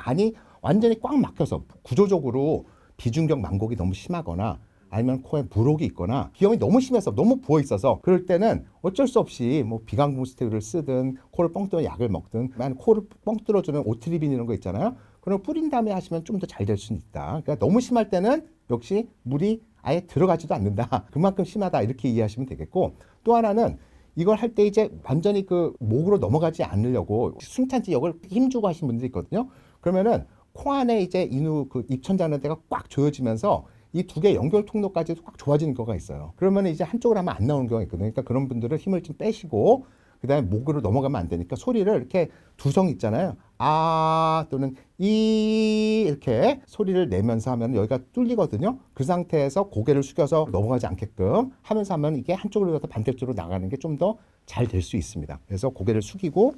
완전히 꽉 막혀서 구조적으로 비중격 만곡이 너무 심하거나 아니면 코에 물혹이 있거나 비염이 너무 심해서 너무 부어 있어서 그럴 때는 어쩔 수 없이 뭐 비강 부스테를 쓰든 코를 뻥 뚫는 약을 먹든 아니면 코를 뻥 뚫어주는 오트리빈 이런 거 있잖아요. 그럼 뿌린 다음에 하시면 좀 더 잘 될 수는 있다. 그러니까 너무 심할 때는 역시 물이 아예 들어가지도 않는다. 그만큼 심하다 이렇게 이해하시면 되겠고, 또 하나는 이걸 할 때 이제 완전히 그 목으로 넘어가지 않으려고 숨찬지 역을 힘주고 하신 분들이 있거든요. 그러면은 코 안에 이제 인후 그 입천장하는 데가 꽉 조여지면서 이 두 개 연결 통로까지도 꽉 좋아지는 경우가 있어요. 그러면 이제 한쪽으로 하면 안 나오는 경우가 있거든요. 그러니까 그런 분들은 힘을 좀 빼시고 그다음에 목으로 넘어가면 안 되니까 소리를 이렇게 두성 있잖아요. 아 또는 이 이렇게 소리를 내면서 하면 여기가 뚫리거든요. 그 상태에서 고개를 숙여서 넘어가지 않게끔 하면서 하면 이게 한쪽으로 가서 반대쪽으로 나가는 게 좀 더 잘 될 수 있습니다. 그래서 고개를 숙이고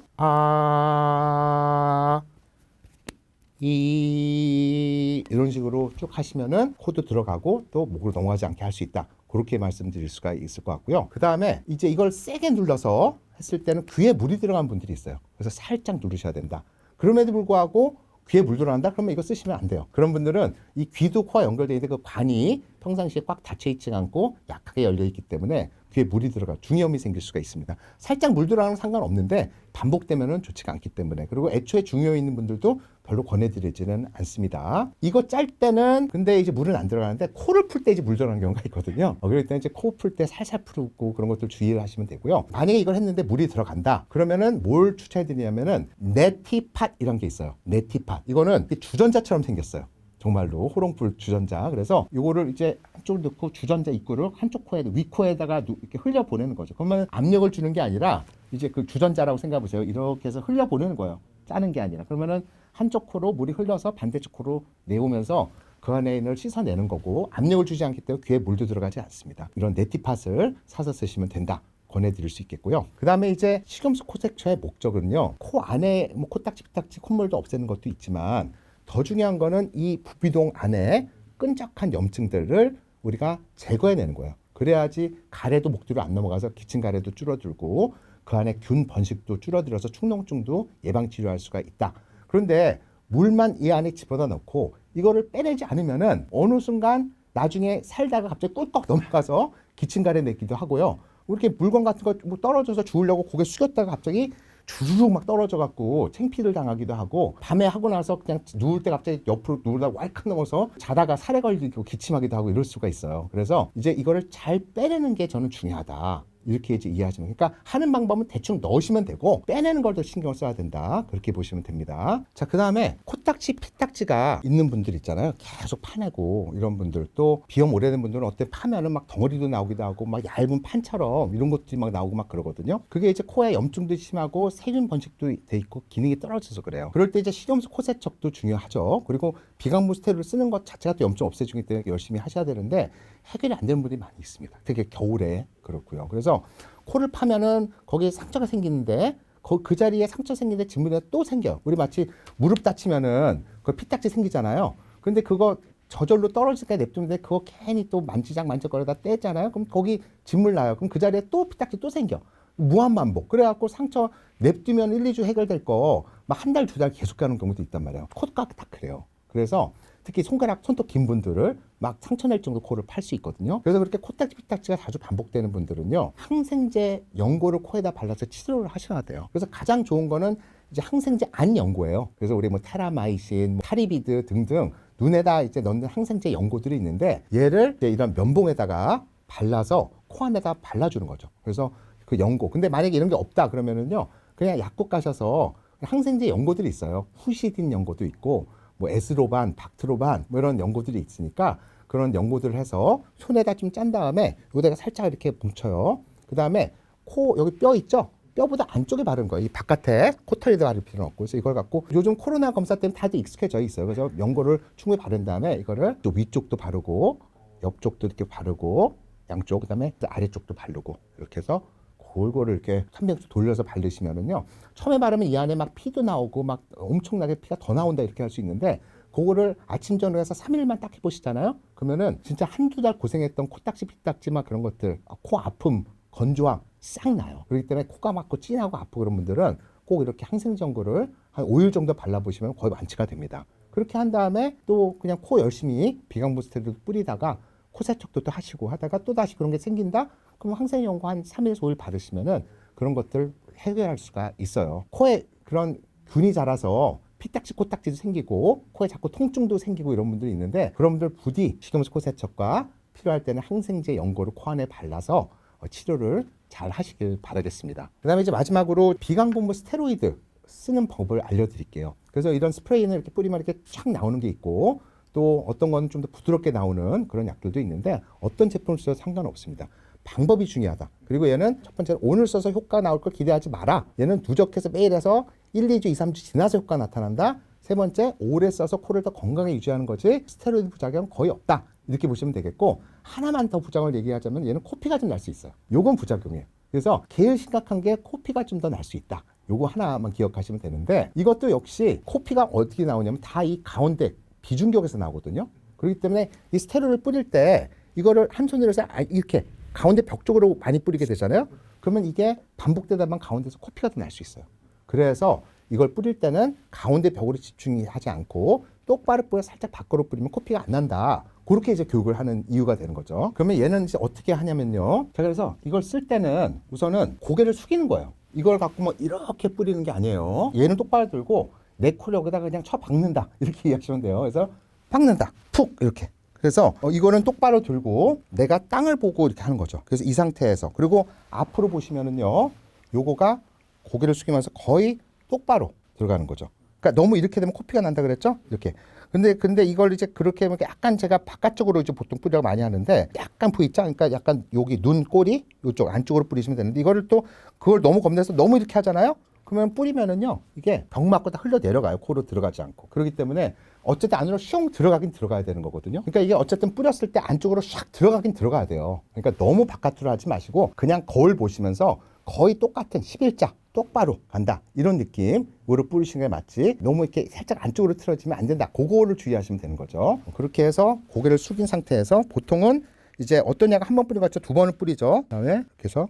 이런 식으로 쭉 하시면은 코도 들어가고 또 목으로 넘어가지 않게 할 수 있다. 그렇게 말씀드릴 수가 있을 것 같고요. 그 다음에 이제 이걸 세게 눌러서 했을 때는 귀에 물이 들어간 분들이 있어요. 그래서 살짝 누르셔야 된다. 그럼에도 불구하고 귀에 물 들어간다? 그러면 이거 쓰시면 안 돼요. 그런 분들은 이 귀도 코와 연결되어 있는 그 관이 평상시에 꽉 닫혀 있지 않고 약하게 열려 있기 때문에 귀에 물이 들어가 중이염이 생길 수가 있습니다. 살짝 물 들어가는 건 상관없는데 반복되면은 좋지가 않기 때문에, 그리고 애초에 중이염 있는 분들도 별로 권해드리지는 않습니다. 이거 짤 때는 근데 이제 물은 안 들어가는데 코를 풀 때 이제 물 들어가는 경우가 있거든요. 그럴 때 이제 코 풀 때 살살 풀고 그런 것들 주의를 하시면 되고요. 만약에 이걸 했는데 물이 들어간다 그러면은 뭘 추천해드리냐면은 네티팟 이런 게 있어요. 네티팟 이거는 주전자처럼 생겼어요. 정말로 호롱불 주전자. 그래서 이거를 이제 한쪽을 넣고 주전자 입구를 한쪽 코에 윗코에다가 이렇게 흘려 보내는 거죠. 그러면 압력을 주는 게 아니라 이제 그 주전자라고 생각해 보세요. 이렇게 해서 흘려 보내는 거예요. 짜는 게 아니라. 그러면은 한쪽 코로 물이 흘러서 반대쪽 코로 내오면서 그 안에 있는 걸 씻어내는 거고, 압력을 주지 않기 때문에 귀에 물도 들어가지 않습니다. 이런 네티팟을 사서 쓰시면 된다. 권해드릴 수 있겠고요. 그 다음에 이제 식염수 코색초의 목적은요, 코 안에 뭐 코딱지, 피딱지, 콧물도 없애는 것도 있지만 더 중요한 거는 이 부비동 안에 끈적한 염증들을 우리가 제거해내는 거예요. 그래야지 가래도 목 뒤로 안 넘어가서 기침 가래도 줄어들고 그 안에 균 번식도 줄어들어서 축농증도 예방 치료할 수가 있다. 그런데 물만 이 안에 집어다 넣고 이거를 빼내지 않으면은 어느 순간 나중에 살다가 갑자기 꿀꺽 넘어가서 기침 가래 내기도 하고요. 이렇게 물건 같은 거 뭐 떨어져서 주우려고 고개 숙였다가 갑자기 주르륵 막 떨어져 갖고 창피를 당하기도 하고, 밤에 하고 나서 그냥 누울 때 갑자기 옆으로 누울다가 왈칵 넘어서 자다가 살에 걸리고 기침하기도 하고 이럴 수가 있어요. 그래서 이제 이거를 잘 빼내는 게 저는 중요하다. 이렇게 이제 이해하시면, 그러니까 하는 방법은 대충 넣으시면 되고 빼내는 걸 더 신경 써야 된다. 그렇게 보시면 됩니다. 자, 그 다음에 코딱지, 피딱지가 있는 분들 있잖아요. 계속 파내고 이런 분들, 또 비염 오래된 분들은 어때 파면은 막 덩어리도 나오기도 하고 막 얇은 판처럼 이런 것들이 막 나오고 막 그러거든요. 그게 이제 코에 염증도 심하고 세균 번식도 돼 있고 기능이 떨어져서 그래요. 그럴 때 이제 식염수 코세척도 중요하죠. 그리고 비강무스테를 쓰는 것 자체가 또 염증 없애주기 때문에 열심히 하셔야 되는데 해결이 안 되는 분들이 많이 있습니다. 특히 겨울에 그렇고요. 그래서 코를 파면은 거기에 상처가 생기는데 그 자리에 상처 생기는데 진물이 또 생겨요. 우리 마치 무릎 다치면은 그 피딱지 생기잖아요. 근데 그거 저절로 떨어지니까 냅두는데 그거 괜히 또 만지작거리다 떼잖아요. 그럼 거기 진물 나요. 그럼 그 자리에 또 피딱지 또 생겨. 무한반복. 그래갖고 상처 냅두면 1, 2주 해결될 거 막 한 달, 두 달 계속 가는 경우도 있단 말이에요. 코가 다 그래요. 그래서 특히 손톱 긴 분들을 막 상처 낼 정도 코를 팔 수 있거든요. 그래서 그렇게 코딱지, 피딱지가 자주 반복되는 분들은요, 항생제 연고를 코에다 발라서 치료를 하셔야 돼요. 그래서 가장 좋은 거는 이제 항생제 안 연고예요. 그래서 우리 뭐 테라마이신, 타리비드 등등 눈에다 이제 넣는 항생제 연고들이 있는데, 얘를 이제 이런 면봉에다가 발라서 코 안에다 발라주는 거죠. 그래서 그 연고. 근데 만약에 이런 게 없다 그러면은요, 그냥 약국 가셔서 항생제 연고들이 있어요. 후시딘 연고도 있고, 뭐 에스로반, 박트로반 뭐 이런 연고들이 있으니까 그런 연고들을 해서 손에다 좀 짠 다음에 여기다가 살짝 이렇게 뭉쳐요. 그 다음에 코 여기 뼈 있죠? 뼈보다 안쪽에 바른 거예요. 이 바깥에 코털에다 바를 필요는 없고, 그래서 이걸 갖고 요즘 코로나 검사 때문에 다들 익숙해져 있어요. 그래서 연고를 충분히 바른 다음에 이거를 또 위쪽도 바르고 옆쪽도 이렇게 바르고 양쪽, 그다음에 아래쪽도 바르고 이렇게 해서 골고루 이렇게 300도 돌려서 바르시면은요, 처음에 바르면 이 안에 막 피도 나오고 막 엄청나게 피가 더 나온다 이렇게 할 수 있는데, 그거를 아침 저녁 해서 3일만 딱 해보시잖아요. 그러면은 진짜 한두 달 고생했던 코딱지, 피딱지 막 그런 것들, 코 아픔, 건조함 싹 나요. 그렇기 때문에 코가 막고 찐하고 아프고 그런 분들은 꼭 이렇게 항생제 연고를 한 5일 정도 발라보시면 거의 완치가 됩니다. 그렇게 한 다음에 또 그냥 코 열심히 비강 부스테를 뿌리다가 코 세척도 또 하시고 하다가 또 다시 그런 게 생긴다? 그럼 항생 연고 한 3일에서 5일 받으시면은 그런 것들 해결할 수가 있어요. 코에 그런 균이 자라서 피딱지 코딱지도 생기고 코에 자꾸 통증도 생기고 이런 분들이 있는데 그런 분들 부디 식염수 코 세척과 필요할 때는 항생제 연고를 코 안에 발라서 치료를 잘 하시길 바라겠습니다. 그 다음에 이제 마지막으로 비강공부 스테로이드 쓰는 법을 알려드릴게요. 그래서 이런 스프레이는 이렇게 뿌리면 이렇게 쫙 나오는 게 있고 또 어떤 건 좀 더 부드럽게 나오는 그런 약들도 있는데 어떤 제품을 써도 상관없습니다. 방법이 중요하다. 그리고 얘는 첫 번째로 오늘 써서 효과 나올 걸 기대하지 마라. 얘는 누적해서 매일 해서 1, 2주, 2, 3주 지나서 효과 나타난다. 세 번째, 오래 써서 코를 더 건강하게 유지하는 거지 스테로이드 부작용 거의 없다. 이렇게 보시면 되겠고 하나만 더 부작용을 얘기하자면 얘는 코피가 좀 날 수 있어요. 요건 부작용이에요. 그래서 제일 심각한 게 코피가 좀 더 날 수 있다. 요거 하나만 기억하시면 되는데 이것도 역시 코피가 어떻게 나오냐면 다 이 가운데 비중격에서 나오거든요. 그렇기 때문에 이 스테로이드를 뿌릴 때 이거를 한 손으로 해서 이렇게 가운데 벽 쪽으로 많이 뿌리게 되잖아요. 그러면 이게 반복되다 보면 가운데서 코피가 더 날 수 있어요. 그래서 이걸 뿌릴 때는 가운데 벽으로 집중하지 않고 똑바로 뿌려 살짝 밖으로 뿌리면 코피가 안 난다. 그렇게 이제 교육을 하는 이유가 되는 거죠. 그러면 얘는 이제 어떻게 하냐면요. 자, 그래서 이걸 쓸 때는 우선은 고개를 숙이는 거예요. 이걸 갖고 뭐 이렇게 뿌리는 게 아니에요. 얘는 똑바로 들고 내 코를 여기다가 그냥 쳐 박는다. 이렇게 이해하시면 돼요. 그래서 박는다. 푹 이렇게. 그래서 이거는 똑바로 들고 내가 땅을 보고 이렇게 하는 거죠. 그래서 이 상태에서 그리고 앞으로 보시면은요. 요거가 고개를 숙이면서 거의 똑바로 들어가는 거죠. 그러니까 너무 이렇게 되면 코피가 난다 그랬죠? 이렇게. 근데 이걸 이제 그렇게 하면 약간 제가 바깥쪽으로 이제 보통 뿌리라고 많이 하는데 약간 V자, 그러니까 약간 여기 눈 꼬리 요쪽 안쪽으로 뿌리시면 되는데 이거를 또 그걸 너무 겁내서 너무 이렇게 하잖아요. 그러면 뿌리면은요 이게 벽 맞고 다 흘러 내려가요. 코로 들어가지 않고. 그렇기 때문에 어쨌든 안으로 슝 들어가긴 들어가야 되는 거거든요. 그러니까 이게 어쨌든 뿌렸을 때 안쪽으로 샥 들어가긴 들어가야 돼요. 그러니까 너무 바깥으로 하지 마시고 그냥 거울 보시면서 거의 똑같은 11자 똑바로 간다 이런 느낌으로 뿌리시는 게 맞지 너무 이렇게 살짝 안쪽으로 틀어지면 안 된다. 그거를 주의하시면 되는 거죠. 그렇게 해서 고개를 숙인 상태에서 보통은 이제 어떤 약을 한 번 뿌리고 두 번을 뿌리죠. 그다음에 이렇게 해서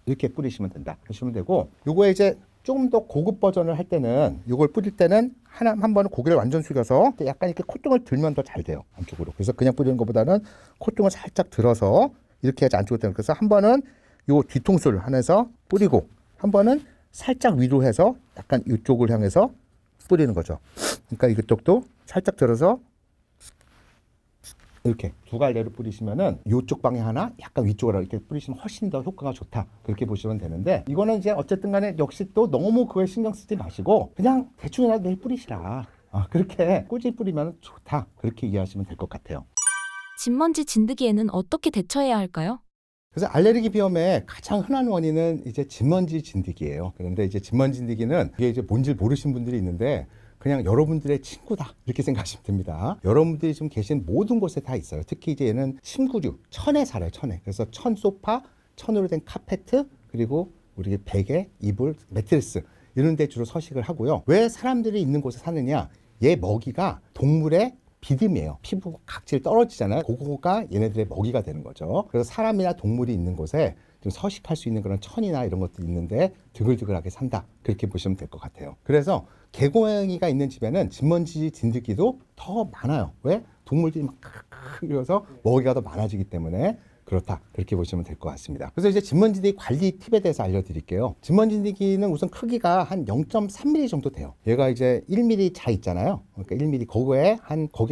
이렇게 뿌리시면 된다 하시면 되고 요거에 이제 조금 더 고급 버전을 할 때는 요걸 뿌릴 때는 한 번은 고개를 완전 숙여서 약간 이렇게 콧등을 들면 더 잘 돼요. 안쪽으로. 그래서 그냥 뿌리는 것보다는 콧등을 살짝 들어서 이렇게 해야지 안쪽으로 되는. 그래서 한 번은 요 뒤통수를 하면서 뿌리고 한 번은 살짝 위로 해서 약간 이쪽을 향해서 뿌리는 거죠. 그러니까 이쪽도 살짝 들어서 이렇게 두 갈래로 뿌리시면은 이쪽 방에 하나 약간 위쪽으로 이렇게 뿌리시면 훨씬 더 효과가 좋다. 그렇게 보시면 되는데 이거는 이제 어쨌든 간에 역시 또 너무 그걸 신경 쓰지 마시고 그냥 대충이라도 매일 뿌리시라. 그렇게 꾸준히 뿌리면 좋다. 그렇게 이해하시면 될 것 같아요. 진먼지 진드기에는 어떻게 대처해야 할까요? 그래서 알레르기 비염의 가장 흔한 원인은 이제 진먼지 진드기예요. 그런데 이제 진먼지 진드기는 이게 이제 뭔지 모르신 분들이 있는데 그냥 여러분들의 친구다 이렇게 생각하시면 됩니다. 여러분들이 지금 계신 모든 곳에 다 있어요. 특히 이제 얘는 침구류, 천에 살아요. 천에. 그래서 천 소파, 천으로 된 카페트 그리고 우리 베개, 이불, 매트리스 이런 데 주로 서식을 하고요. 왜 사람들이 있는 곳에 사느냐? 얘 먹이가 동물의 비듬이에요. 피부 각질 떨어지잖아요. 그거가 얘네들의 먹이가 되는 거죠. 그래서 사람이나 동물이 있는 곳에 좀 서식할 수 있는 그런 천이나 이런 것들이 있는데 드글드글하게 산다. 그렇게 보시면 될 것 같아요. 그래서 개고양이가 있는 집에는 진먼지 진드기도 더 많아요. 왜? 동물들이 막 이러서 먹이가 더 많아지기 때문에 그렇다. 그렇게 보시면 될 것 같습니다. 그래서 이제 진먼지들이 관리 팁에 대해서 알려드릴게요. 진먼지들기는 우선 크기가 한 0.3mm 정도 돼요. 얘가 이제 1mm 자 있잖아요. 그러니까 1mm 거기에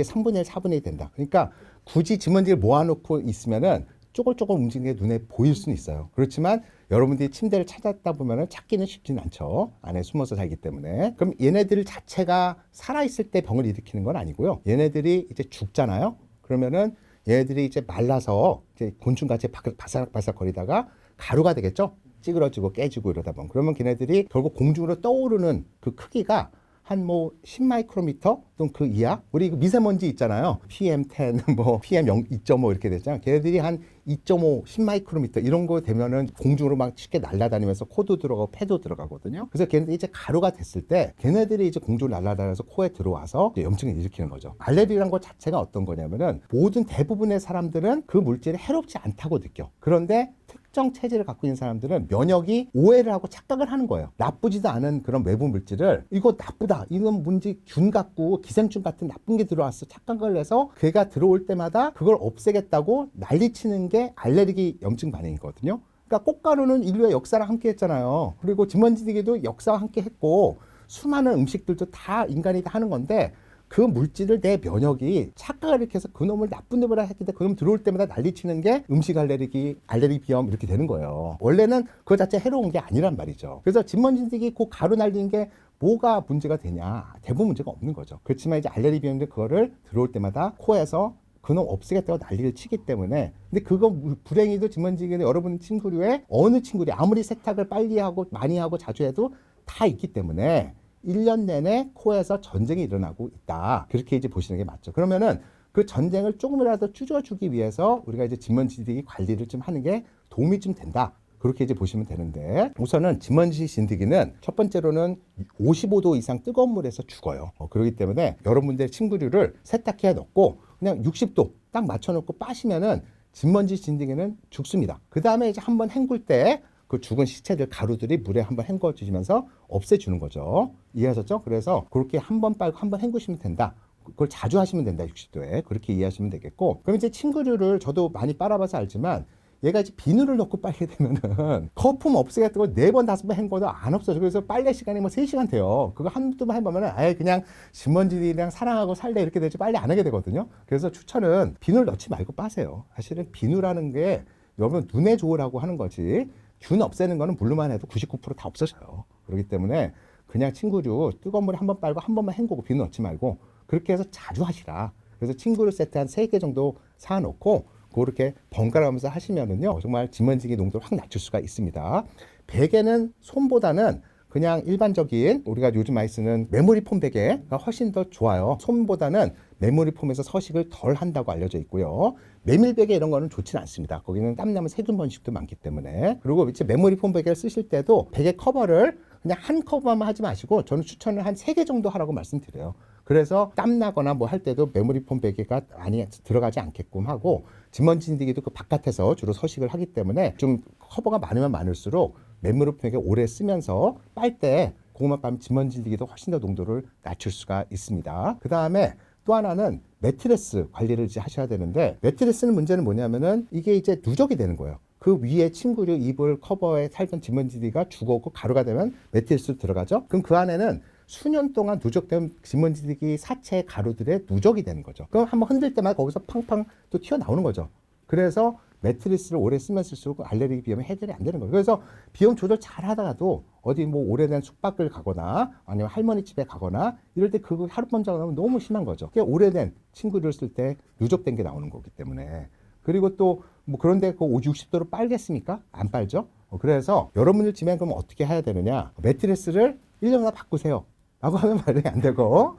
3분의 1, 4분의 1 된다. 그러니까 굳이 진먼지를 모아놓고 있으면은 쪼글쪼글 움직이는 게 눈에 보일 수는 있어요. 그렇지만 여러분들이 침대를 찾았다 보면은 찾기는 쉽지는 않죠. 안에 숨어서 살기 때문에. 그럼 얘네들 자체가 살아있을 때 병을 일으키는 건 아니고요. 얘네들이 이제 죽잖아요. 그러면은 얘네들이 이제 말라서 이제 곤충같이 바삭바삭 거리다가 가루가 되겠죠. 찌그러지고 깨지고 이러다 보면. 그러면 걔네들이 결국 공중으로 떠오르는 그 크기가 한 뭐 10마이크로미터 또는 그 이하. 우리 그 미세먼지 있잖아요. PM10, 뭐 PM0, 2.5 이렇게 되잖아요. 걔네들이 한 2.5, 10마이크로미터 이런 거 되면은 공중으로 막 쉽게 날아다니면서 코도 들어가고 폐도 들어가거든요. 그래서 걔네들이 이제 가루가 됐을 때 걔네들이 이제 공중으로 날아다니면서 코에 들어와서 이제 염증을 일으키는 거죠. 알레르기란 것 자체가 어떤 거냐면은 모든 대부분의 사람들은 그 물질이 해롭지 않다고 느껴. 그런데 특정 체질을 갖고 있는 사람들은 면역이 오해를 하고 착각을 하는 거예요. 나쁘지도 않은 그런 외부 물질을 이거 나쁘다, 이건 뭔지 균 같고 기생충 같은 나쁜 게 들어왔어 착각을 해서 걔가 들어올 때마다 그걸 없애겠다고 난리치는 게 알레르기 염증 반응이거든요. 그러니까 꽃가루는 인류의 역사랑 함께 했잖아요. 그리고 진먼지디기도 역사와 함께 했고 수많은 음식들도 다 인간이 다 하는 건데 그 물질을 내 면역이 착각을 이렇게 해서 그놈을 나쁜 놈이라 했기 때문에 그놈 들어올 때마다 난리치는 게 음식 알레르기, 알레르기 비염 이렇게 되는 거예요. 원래는 그거 자체 해로운 게 아니란 말이죠. 그래서 진먼지디기 그 가루 날리는 게 뭐가 문제가 되냐? 대부분 문제가 없는 거죠. 그렇지만 이제 알레르기 비염인데 그거를 들어올 때마다 코에서 그놈 없애겠다고 난리를 치기 때문에 근데 그거 불행히도 진먼지기는 여러분 친구류에 어느 친구리 아무리 세탁을 빨리 하고 많이 하고 자주 해도 다 있기 때문에 1년 내내 코에서 전쟁이 일어나고 있다. 그렇게 이제 보시는 게 맞죠. 그러면은 그 전쟁을 조금이라도 줄여주기 위해서 우리가 이제 진먼지기 관리를 좀 하는 게 도움이 좀 된다. 그렇게 이제 보시면 되는데 우선은 진먼지 진드기는 첫 번째로는 55도 이상 뜨거운 물에서 죽어요. 그렇기 때문에 여러분들 친구류를 세탁기에 넣고 그냥 60도 딱 맞춰놓고 빠시면은 진먼지 진드기는 죽습니다. 그 다음에 이제 한번 헹굴 때 그 죽은 시체들 가루들이 물에 한번 헹궈 주시면서 없애주는 거죠. 이해하셨죠? 그래서 그렇게 한번 빨고 한번 헹구시면 된다. 그걸 자주 하시면 된다. 60도에 그렇게 이해하시면 되겠고 그럼 이제 친구류를 저도 많이 빨아봐서 알지만 얘가 이제 비누를 넣고 빨게 되면은 거품 없애겠다고 4번 5번 헹궈도 안 없어져. 그래서 빨래 시간이 뭐 3시간 돼요. 그거 한두 번 해보면은 아예 그냥 진먼지랑 사랑하고 살래 이렇게 되지 빨리 안 하게 되거든요. 그래서 추천은 비누를 넣지 말고 빠세요. 사실은 비누라는 게 여러분 눈에 좋으라고 하는 거지 균 없애는 거는 물로만 해도 99%다 없어져요. 그렇기 때문에 그냥 친구류 뜨거운 물에 한번 빨고 한 번만 헹구고 비누 넣지 말고 그렇게 해서 자주 하시라. 그래서 친구류 세트 한 3개 정도 사놓고 그렇게 번갈아 가면서 하시면은요 정말 진먼지기 농도를 확 낮출 수가 있습니다. 베개는 솜보다는 그냥 일반적인 우리가 요즘 많이 쓰는 메모리 폼 베개가 훨씬 더 좋아요. 솜보다는 메모리 폼에서 서식을 덜 한다고 알려져 있고요. 메밀 베개 이런 거는 좋지는 않습니다. 거기는 땀나면 세균 번식도 많기 때문에. 그리고 이제 메모리 폼 베개를 쓰실 때도 베개 커버를 그냥 한 커버만 하지 마시고 저는 추천을 한 3개 정도 하라고 말씀드려요. 그래서 땀나거나 뭐 할 때도 메모리 폼 베개가 많이 들어가지 않게끔 하고 진먼지 진드기도 그 바깥에서 주로 서식을 하기 때문에 좀 커버가 많으면 많을수록 메모리 폼 베개 오래 쓰면서 빨 때 그것만 빨면 진먼지 진드기도 훨씬 더 농도를 낮출 수가 있습니다. 그 다음에 또 하나는 매트리스 관리를 이제 하셔야 되는데 매트리스는 문제는 뭐냐면은 이게 이제 누적이 되는 거예요. 그 위에 침구류 이불 커버에 살던 진먼지가 죽었고 가루가 되면 매트리스로 들어가죠. 그럼 그 안에는 수년 동안 누적된 진먼지기 사체 가루들의 누적이 되는 거죠. 그럼 한번 흔들 때마다 거기서 팡팡 또 튀어나오는 거죠. 그래서 매트리스를 오래 쓰면 쓸수록 알레르기 비염이 해결이 안 되는 거예요. 그래서 비염 조절 잘 하다가도 어디 뭐 오래된 숙박을 가거나 아니면 할머니 집에 가거나 이럴 때 그거 하룻밤 자고 나면 너무 심한 거죠. 그게 오래된 친구를 쓸 때 누적된 게 나오는 거기 때문에. 그리고 또 뭐 그런데 그 60도로 빨겠습니까? 안 빨죠. 그래서 여러분들 집에 그럼 어떻게 해야 되느냐? 매트리스를 1년마다 바꾸세요. 라고 하면 말이 안 되고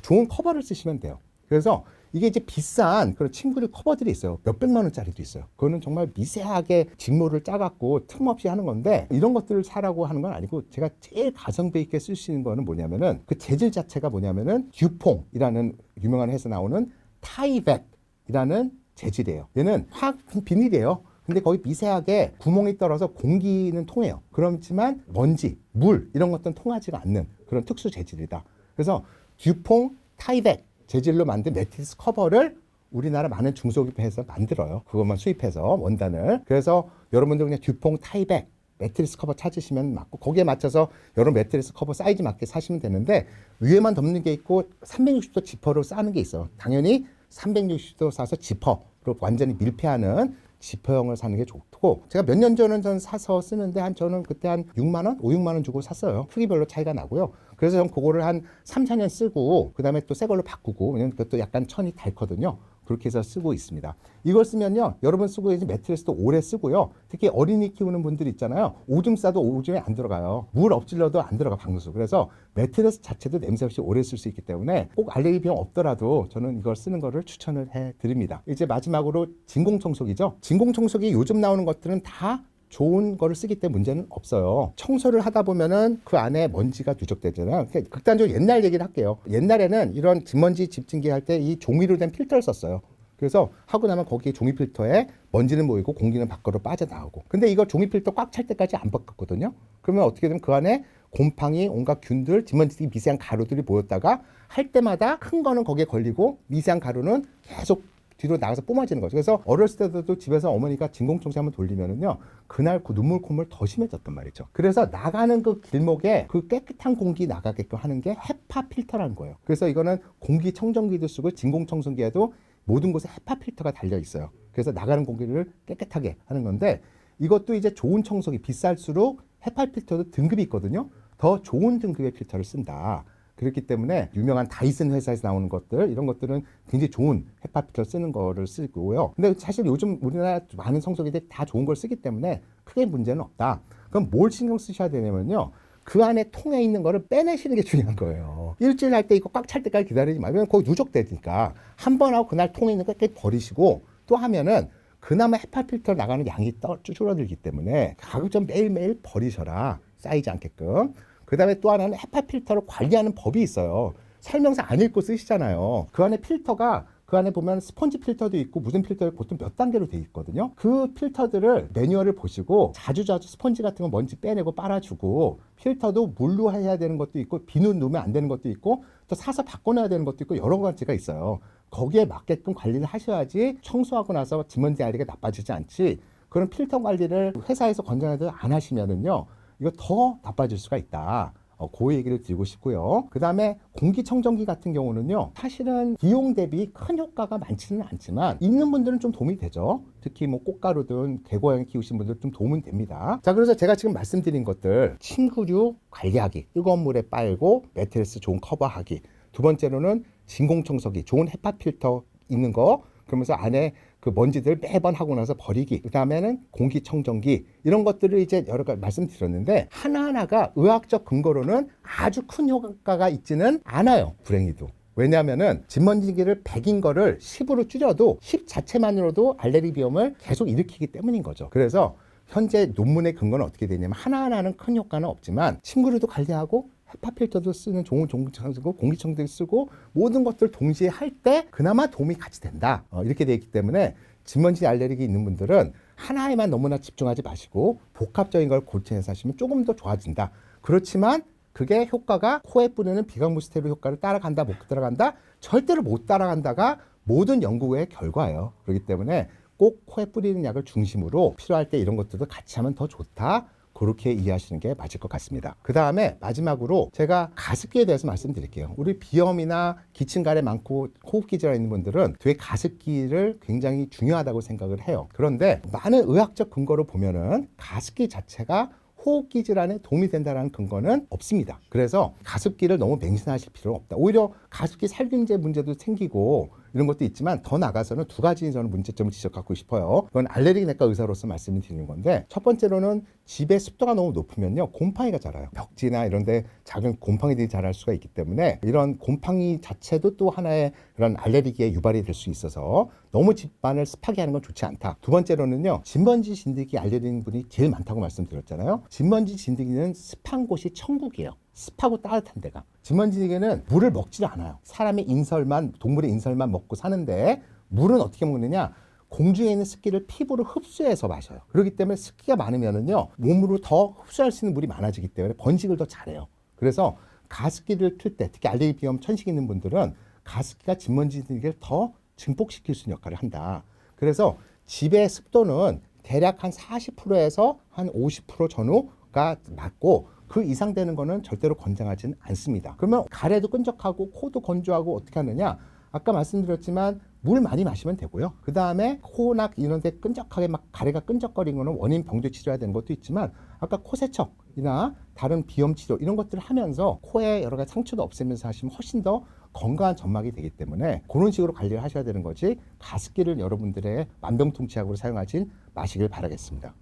좋은 커버를 쓰시면 돼요. 그래서 이게 이제 비싼 그런 침구류 커버들이 있어요. 몇백만 원짜리도 있어요. 그거는 정말 미세하게 직모를 짜갖고 틈없이 하는 건데 이런 것들을 사라고 하는 건 아니고 제가 제일 가성비 있게 쓸 수 있는 거는 뭐냐면은 그 재질 자체가 뭐냐면은 듀퐁이라는 유명한 회사 나오는 타이백이라는 재질이에요. 얘는 화학 비닐이에요. 근데 거기 미세하게 구멍이 떨어서 공기는 통해요. 그렇지만 먼지, 물 이런 것들은 통하지가 않는 그런 특수 재질이다. 그래서 듀퐁 타이백 재질로 만든 매트리스 커버를 우리나라 많은 중소기업에서 만들어요. 그것만 수입해서 원단을. 그래서 여러분들 그냥 듀퐁 타이백 매트리스 커버 찾으시면 맞고 거기에 맞춰서 여러 매트리스 커버 사이즈 맞게 사시면 되는데 위에만 덮는 게 있고 360도 지퍼로 싸는 게 있어요. 당연히 360도 싸서 지퍼로 완전히 밀폐하는 지퍼형을 사는 게 좋고 제가 몇 년 전은 전 사서 쓰는데 저는 그때 한 6만 원, 5, 6만 원 주고 샀어요. 크기별로 차이가 나고요. 그래서 전 그거를 한 3, 4년 쓰고 그다음에 또 새 걸로 바꾸고 왜냐면 그것도 약간 천이 닳거든요. 그렇게 해서 쓰고 있습니다. 이걸 쓰면요. 여러분 쓰고 이제 매트리스도 오래 쓰고요. 특히 어린이 키우는 분들 있잖아요. 오줌 싸도 오줌에 안 들어가요. 물 엎질러도 안 들어가 방수. 그래서 매트리스 자체도 냄새 없이 오래 쓸 수 있기 때문에 꼭 알레르기 비염 없더라도 저는 이걸 쓰는 거를 추천을 해드립니다. 이제 마지막으로 진공청소기죠. 진공청소기 요즘 나오는 것들은 다 좋은 거를 쓰기 때문에 문제는 없어요. 청소를 하다 보면은 그 안에 먼지가 누적되잖아요. 그러니까 극단적으로 옛날 얘기를 할게요. 옛날에는 이런 진먼지 집진기 할 때 이 종이로 된 필터를 썼어요. 그래서 하고 나면 거기에 종이 필터에 먼지는 모이고 공기는 밖으로 빠져나오고. 근데 이거 종이 필터 꽉 찰 때까지 안 바꿨거든요. 그러면 어떻게 되면 그 안에 곰팡이, 온갖 균들, 진먼지, 미세한 가루들이 모였다가 할 때마다 큰 거는 거기에 걸리고 미세한 가루는 계속 뒤로 나가서 뿜어지는 거죠. 그래서 어렸을 때도 집에서 어머니가 진공청소 한번 돌리면은요, 그날 그 눈물 콧물 더 심해졌단 말이죠. 그래서 나가는 그 길목에 그 깨끗한 공기 나가게끔 하는 게 헤파 필터라는 거예요. 그래서 이거는 공기청정기도 쓰고 진공청소기에도 모든 곳에 헤파 필터가 달려 있어요. 그래서 나가는 공기를 깨끗하게 하는 건데, 이것도 이제 좋은 청소기 비쌀수록 헤파 필터도 등급이 있거든요. 더 좋은 등급의 필터를 쓴다. 그렇기 때문에 유명한 다이슨 회사에서 나오는 것들, 이런 것들은 굉장히 좋은 헤파 필터 쓰는 거를 쓰고요. 근데 사실 요즘 우리나라 많은 청소기들이 다 좋은 걸 쓰기 때문에 크게 문제는 없다. 그럼 뭘 신경 쓰셔야 되냐면요, 그 안에 통에 있는 거를 빼내시는 게 중요한 거예요. 일주일 할 때 이거 꽉 찰 때까지 기다리지 말면 거기 누적되니까 한 번 하고 그날 통에 있는 거 깨끗이 버리시고, 또 하면은 그나마 헤파 필터 나가는 양이 줄어들기 때문에 가급적 매일매일 버리셔라. 쌓이지 않게끔. 그 다음에 또 하나는 헤파 필터를 관리하는 법이 있어요. 설명서 안 읽고 쓰시잖아요. 그 안에 필터가, 그 안에 보면 스펀지 필터도 있고 무슨 필터도 보통 몇 단계로 돼 있거든요. 그 필터들을 매뉴얼을 보시고 자주자주 스펀지 같은 거 먼지 빼내고 빨아주고, 필터도 물로 해야 되는 것도 있고 비누 넣으면 안 되는 것도 있고 또 사서 바꿔놔야 되는 것도 있고 여러 가지가 있어요. 거기에 맞게끔 관리를 하셔야지 청소하고 나서 진먼지 알리가 나빠지지 않지, 그런 필터 관리를 회사에서 권장해도 안 하시면은요, 이거 더 나빠질 수가 있다. 그 얘기를 드리고 싶고요. 그 다음에 공기청정기 같은 경우는요, 사실은 비용 대비 큰 효과가 많지는 않지만 있는 분들은 좀 도움이 되죠. 특히 뭐 꽃가루든 개고양이 키우신 분들 좀 도움은 됩니다. 자, 그래서 제가 지금 말씀드린 것들, 침구류 관리하기, 뜨거운 물에 빨고 매트리스 좋은 커버하기, 두 번째로는 진공청소기, 좋은 헤파 필터 있는 거, 그러면서 안에 그 먼지들 매번 하고 나서 버리기, 그 다음에는 공기청정기, 이런 것들을 이제 여러 가지 말씀드렸는데 하나하나가 의학적 근거로는 아주 큰 효과가 있지는 않아요, 불행히도. 왜냐하면은 진먼지기를 100인 거를 10으로 줄여도 10 자체만으로도 알레르기 비염을 계속 일으키기 때문인 거죠. 그래서 현재 논문의 근거는 어떻게 되냐면 하나하나는 큰 효과는 없지만 침구류도 관리하고 헤파 필터도 쓰는 좋은 공기청정기, 공기청정기 쓰고 모든 것들을 동시에 할 때 그나마 도움이 같이 된다. 이렇게 되어 있기 때문에 진먼지 알레르기 있는 분들은 하나에만 너무나 집중하지 마시고 복합적인 걸 골치해서 하시면 조금 더 좋아진다. 그렇지만 그게 효과가 코에 뿌리는 비강물 스테로 효과를 따라간다, 못 따라간다? 절대로 못 따라간다가 모든 연구의 결과예요. 그렇기 때문에 꼭 코에 뿌리는 약을 중심으로 필요할 때 이런 것들도 같이 하면 더 좋다. 그렇게 이해하시는 게 맞을 것 같습니다. 그 다음에 마지막으로 제가 가습기에 대해서 말씀드릴게요. 우리 비염이나 기침가래 많고 호흡기 질환 있는 분들은 되게 가습기를 굉장히 중요하다고 생각을 해요. 그런데 많은 의학적 근거로 보면은 가습기 자체가 호흡기 질환에 도움이 된다는 근거는 없습니다. 그래서 가습기를 너무 맹신하실 필요는 없다. 오히려 가습기 살균제 문제도 생기고 이런 것도 있지만 더 나가서는 두 가지 저는 문제점을 지적하고 싶어요. 그건 알레르기 내과 의사로서 말씀을 드리는 건데, 첫 번째로는 집에 습도가 너무 높으면요, 곰팡이가 자라요. 벽지나 이런 데 작은 곰팡이들이 자랄 수가 있기 때문에 이런 곰팡이 자체도 또 하나의 그런 알레르기에 유발이 될 수 있어서 너무 집안을 습하게 하는 건 좋지 않다. 두 번째로는요, 진먼지 진드기 알레르기 분이 제일 많다고 말씀드렸잖아요. 진먼지 진드기는 습한 곳이 천국이에요. 습하고 따뜻한 데가. 진먼지에게는 물을 먹지 않아요. 사람의 인설만, 동물의 인설만 먹고 사는데 물은 어떻게 먹느냐? 공중에 있는 습기를 피부로 흡수해서 마셔요. 그렇기 때문에 습기가 많으면은요, 몸으로 더 흡수할 수 있는 물이 많아지기 때문에 번식을 더 잘해요. 그래서 가습기를 틀 때, 특히 알레르기 비염 천식 있는 분들은 가습기가 진먼지들을 더 증폭시킬 수 있는 역할을 한다. 그래서 집의 습도는 대략 한 40%에서 한 50% 전후가 맞고, 그 이상 되는 거는 절대로 권장하지는 않습니다. 그러면 가래도 끈적하고 코도 건조하고 어떻게 하느냐? 아까 말씀드렸지만 물 많이 마시면 되고요. 그 다음에 코나 이런 데 끈적하게 막 가래가 끈적거리는 거는 원인 병도 치료해야 되는 것도 있지만, 아까 코 세척이나 다른 비염 치료 이런 것들을 하면서 코에 여러 가지 상처도 없애면서 하시면 훨씬 더 건강한 점막이 되기 때문에 그런 식으로 관리를 하셔야 되는 거지, 가습기를 여러분들의 만병통치약으로 사용하지 마시길 바라겠습니다.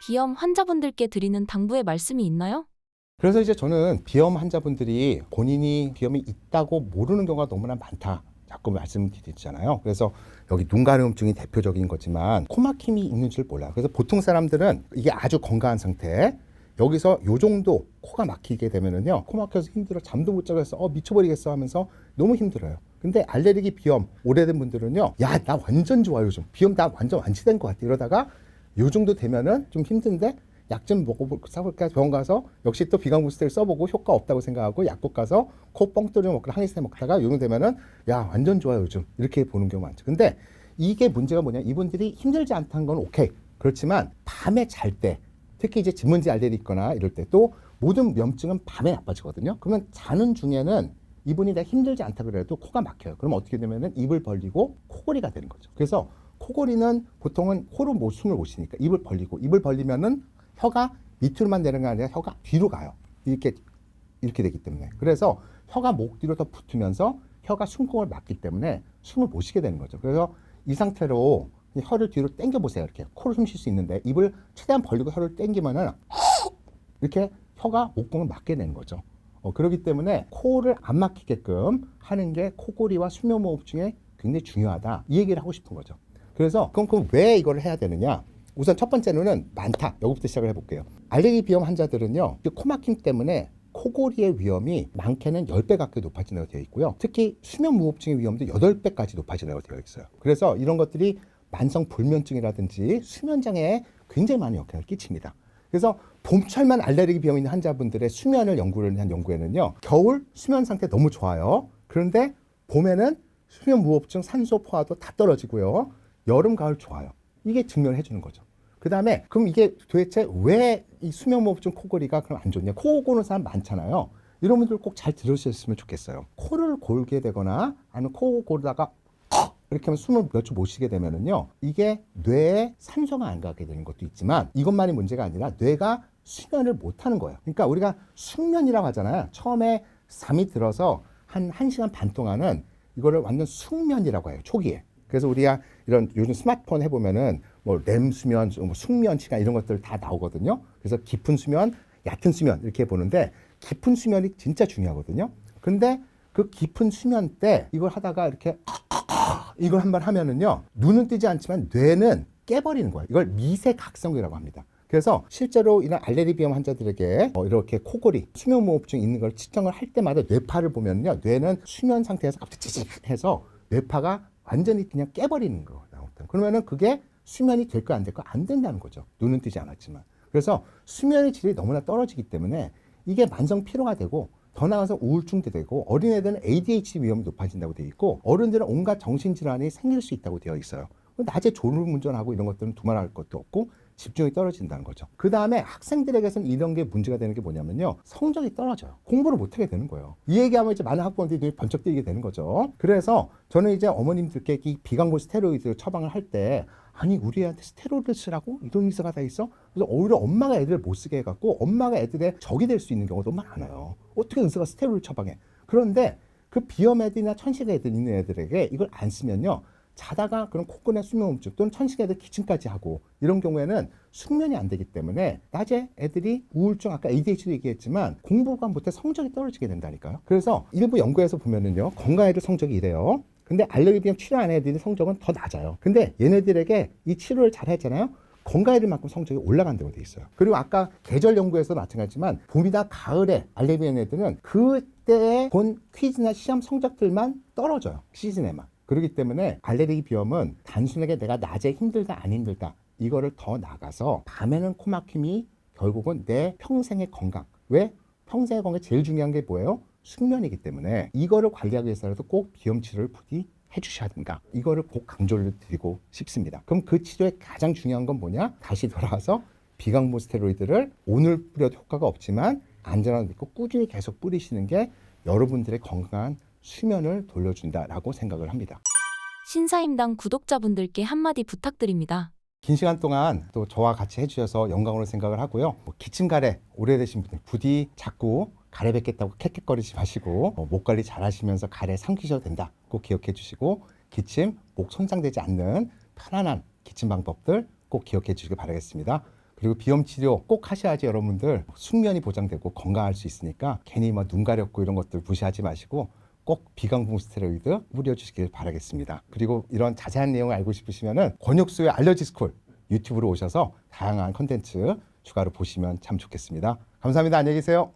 비염 환자분들께 드리는 당부의 말씀이 있나요? 그래서 이제 저는 비염 환자분들이 본인이 비염이 있다고 모르는 경우가 너무나 많다, 자꾸 말씀드리잖아요. 그래서 여기 눈 가려움증이 대표적인 거지만 코막힘이 있는 줄 몰라요. 그래서 보통 사람들은 이게 아주 건강한 상태, 여기서 요 정도 코가 막히게 되면은요, 코 막혀서 힘들어, 잠도 못 자고 해서 미쳐버리겠어 하면서 너무 힘들어요. 근데 알레르기 비염 오래된 분들은요, 야, 나 완전 좋아 요즘. 비염 나 완전 완치된 것 같아. 이러다가 요 정도 되면은 좀 힘든데 약 좀 사볼까 병원 가서 역시 또 비강 부스터를 써보고 효과 없다고 생각하고 약국 가서 코 뻥 뚫려 먹거나 항히세 먹다가 요 정도 되면은 야, 완전 좋아 요즘. 이렇게 보는 경우 많죠. 근데 이게 문제가 뭐냐, 이분들이 힘들지 않다는 건 오케이. 그렇지만 밤에 잘 때, 특히 이제 진먼지 알레르기 있거나 이럴 때, 또 모든 염증은 밤에 나빠지거든요. 그러면 자는 중에는 이분이 내가 힘들지 않다 그래도 코가 막혀요. 그럼 어떻게 되면은 입을 벌리고 코골이가 되는 거죠. 그래서 코골이는 보통은 코로 숨을 못 쉬니까 입을 벌리고, 입을 벌리면은 혀가 밑으로만 내려가는 게 아니라 혀가 뒤로 가요. 이렇게 되기 때문에. 그래서 혀가 목 뒤로 더 붙으면서 혀가 숨통을 막기 때문에 숨을 못 쉬게 되는 거죠. 그래서 이 상태로 혀를 뒤로 당겨 보세요. 이렇게 코로 숨 쉴 수 있는데 입을 최대한 벌리고 혀를 당기면은 이렇게 혀가 목공을 막게 되는 거죠. 그렇기 때문에 코를 안 막히게끔 하는 게 코골이와 수면무호흡 중에 굉장히 중요하다. 이 얘기를 하고 싶은 거죠. 그래서 그럼 왜 이걸 해야 되느냐? 우선 첫 번째로는 많다. 여기부터 시작을 해볼게요. 알레르기 비염 환자들은요, 코막힘 때문에 코골이의 위험이 많게는 10배 가까이 높아진다고 되어 있고요. 특히 수면무호흡증의 위험도 8배까지 높아진다고 되어 있어요. 그래서 이런 것들이 만성 불면증이라든지 수면장애에 굉장히 많은 영향을 끼칩니다. 그래서 봄철만 알레르기 비염 있는 환자분들의 수면을 연구를 한 연구에는요, 겨울 수면 상태 너무 좋아요. 그런데 봄에는 수면 무호흡증, 산소 포화도 다 떨어지고요. 여름, 가을 좋아요. 이게 증명을 해주는 거죠. 그 다음에 그럼 이게 도대체 왜 이 수면 무호흡증 코골이가 그럼 안 좋냐? 코 고는 사람 많잖아요. 이런 분들 꼭 잘 들으셨으면 좋겠어요. 코를 골게 되거나 아니면 코 고르다가 이렇게 하면 숨을 몇 초 못 쉬게 되면은요, 이게 뇌에 산소가 안 가게 되는 것도 있지만 이것만이 문제가 아니라 뇌가 수면을 못 하는 거예요. 그러니까 우리가 숙면이라고 하잖아요. 처음에 잠이 들어서 한 1시간 반 동안은 이거를 완전 숙면이라고 해요. 초기에. 그래서 우리가 이런 요즘 스마트폰 해보면은 뭐 렘 수면, 뭐 숙면 시간 이런 것들 다 나오거든요. 그래서 깊은 수면, 얕은 수면 이렇게 보는데 깊은 수면이 진짜 중요하거든요. 근데 그 깊은 수면 때 이걸 하다가 이렇게 이걸 한번 하면은요, 눈은 뜨지 않지만 뇌는 깨버리는 거예요. 이걸 미세각성이라고 합니다. 그래서 실제로 이런 알레르기 비염 환자들에게 이렇게 코골이, 수면무호흡증 있는 걸 측정을 할 때마다 뇌파를 보면요, 뇌는 수면 상태에서 갑자기 찌직해서 뇌파가 완전히 그냥 깨버리는 거예요. 그러면은 그게 수면이 될까 안 될까? 안 된다는 거죠. 눈은 뜨지 않았지만. 그래서 수면의 질이 너무나 떨어지기 때문에 이게 만성 피로가 되고 더 나아가서 우울증도 되고 어린애들은 ADHD 위험이 높아진다고 되어 있고 어른들은 온갖 정신질환이 생길 수 있다고 되어 있어요. 낮에 졸음운전하고 이런 것들은 두말할 것도 없고 집중이 떨어진다는 거죠. 그 다음에 학생들에게서는 이런 게 문제가 되는 게 뭐냐면요, 성적이 떨어져요. 공부를 못하게 되는 거예요. 이 얘기하면 이제 많은 학부모들이 눈이 번쩍 뜨이게 되는 거죠. 그래서 저는 이제 어머님들께 이 비강볼 스테로이드 처방을 할 때, 아니 우리 애한테 스테로이드 쓰라고? 이런 의사가 다 있어? 그래서 오히려 엄마가 애들을 못 쓰게 해갖고 엄마가 애들의 적이 될 수 있는 경우도 많아요. 어떻게 의사가 스테로이드 처방해? 그런데 그 비염 애들이나 천식 애들 있는 애들에게 이걸 안 쓰면요, 자다가 그런 코골이나 수면우울증 또는 천식 애들 기침까지 하고 이런 경우에는 숙면이 안 되기 때문에 낮에 애들이 우울증, 아까 ADHD 얘기했지만 공부가 못해 성적이 떨어지게 된다니까요. 그래서 일부 연구에서 보면은요, 건강 애들 성적이 이래요. 근데 알레르기 비염 치료 안 애들의 성적은 더 낮아요. 근데 얘네들에게 이 치료를 잘 했잖아요. 건강 애들만큼 성적이 올라간다고 돼 있어요. 그리고 아까 계절 연구에서 마찬가지지만 봄이나 가을에 알레르기 비염 애들은 그때에 본 퀴즈나 시험 성적들만 떨어져요. 시즌에만. 그렇기 때문에 알레르기 비염은 단순하게 내가 낮에 힘들다 안 힘들다 이거를 더 나가서 밤에는 코막힘이 결국은 내 평생의 건강, 왜? 평생의 건강에 제일 중요한 게 뭐예요? 숙면이기 때문에 이거를 관리하기 위해서라도 꼭 비염 치료를 부디 해주셔야 된다. 이거를 꼭 강조를 드리고 싶습니다. 그럼 그 치료의 가장 중요한 건 뭐냐? 다시 돌아와서 비강모 스테로이드를 오늘 뿌려도 효과가 없지만 안전하게 믿고 꾸준히 계속 뿌리시는 게 여러분들의 건강한 수면을 돌려준다라고 생각을 합니다. 신사임당 구독자분들께 한마디 부탁드립니다. 긴 시간 동안 또 저와 같이 해주셔서 영광으로 생각을 하고요. 기침 가래 오래되신 분들 부디 자꾸 가래 뱉겠다고 캑캑거리지 마시고 목 관리 잘 하시면서 가래 삼키셔도 된다. 꼭 기억해 주시고 기침, 목 손상되지 않는 편안한 기침 방법들 꼭 기억해 주시길 바라겠습니다. 그리고 비염 치료 꼭 하셔야지 여러분들 숙면이 보장되고 건강할 수 있으니까 괜히 막 눈 가렵고 이런 것들 무시하지 마시고 꼭 비강봉 스테로이드 뿌려주시길 바라겠습니다. 그리고 이런 자세한 내용을 알고 싶으시면은 권혁수의 알러지 스쿨 유튜브로 오셔서 다양한 컨텐츠 추가로 보시면 참 좋겠습니다. 감사합니다. 안녕히 계세요.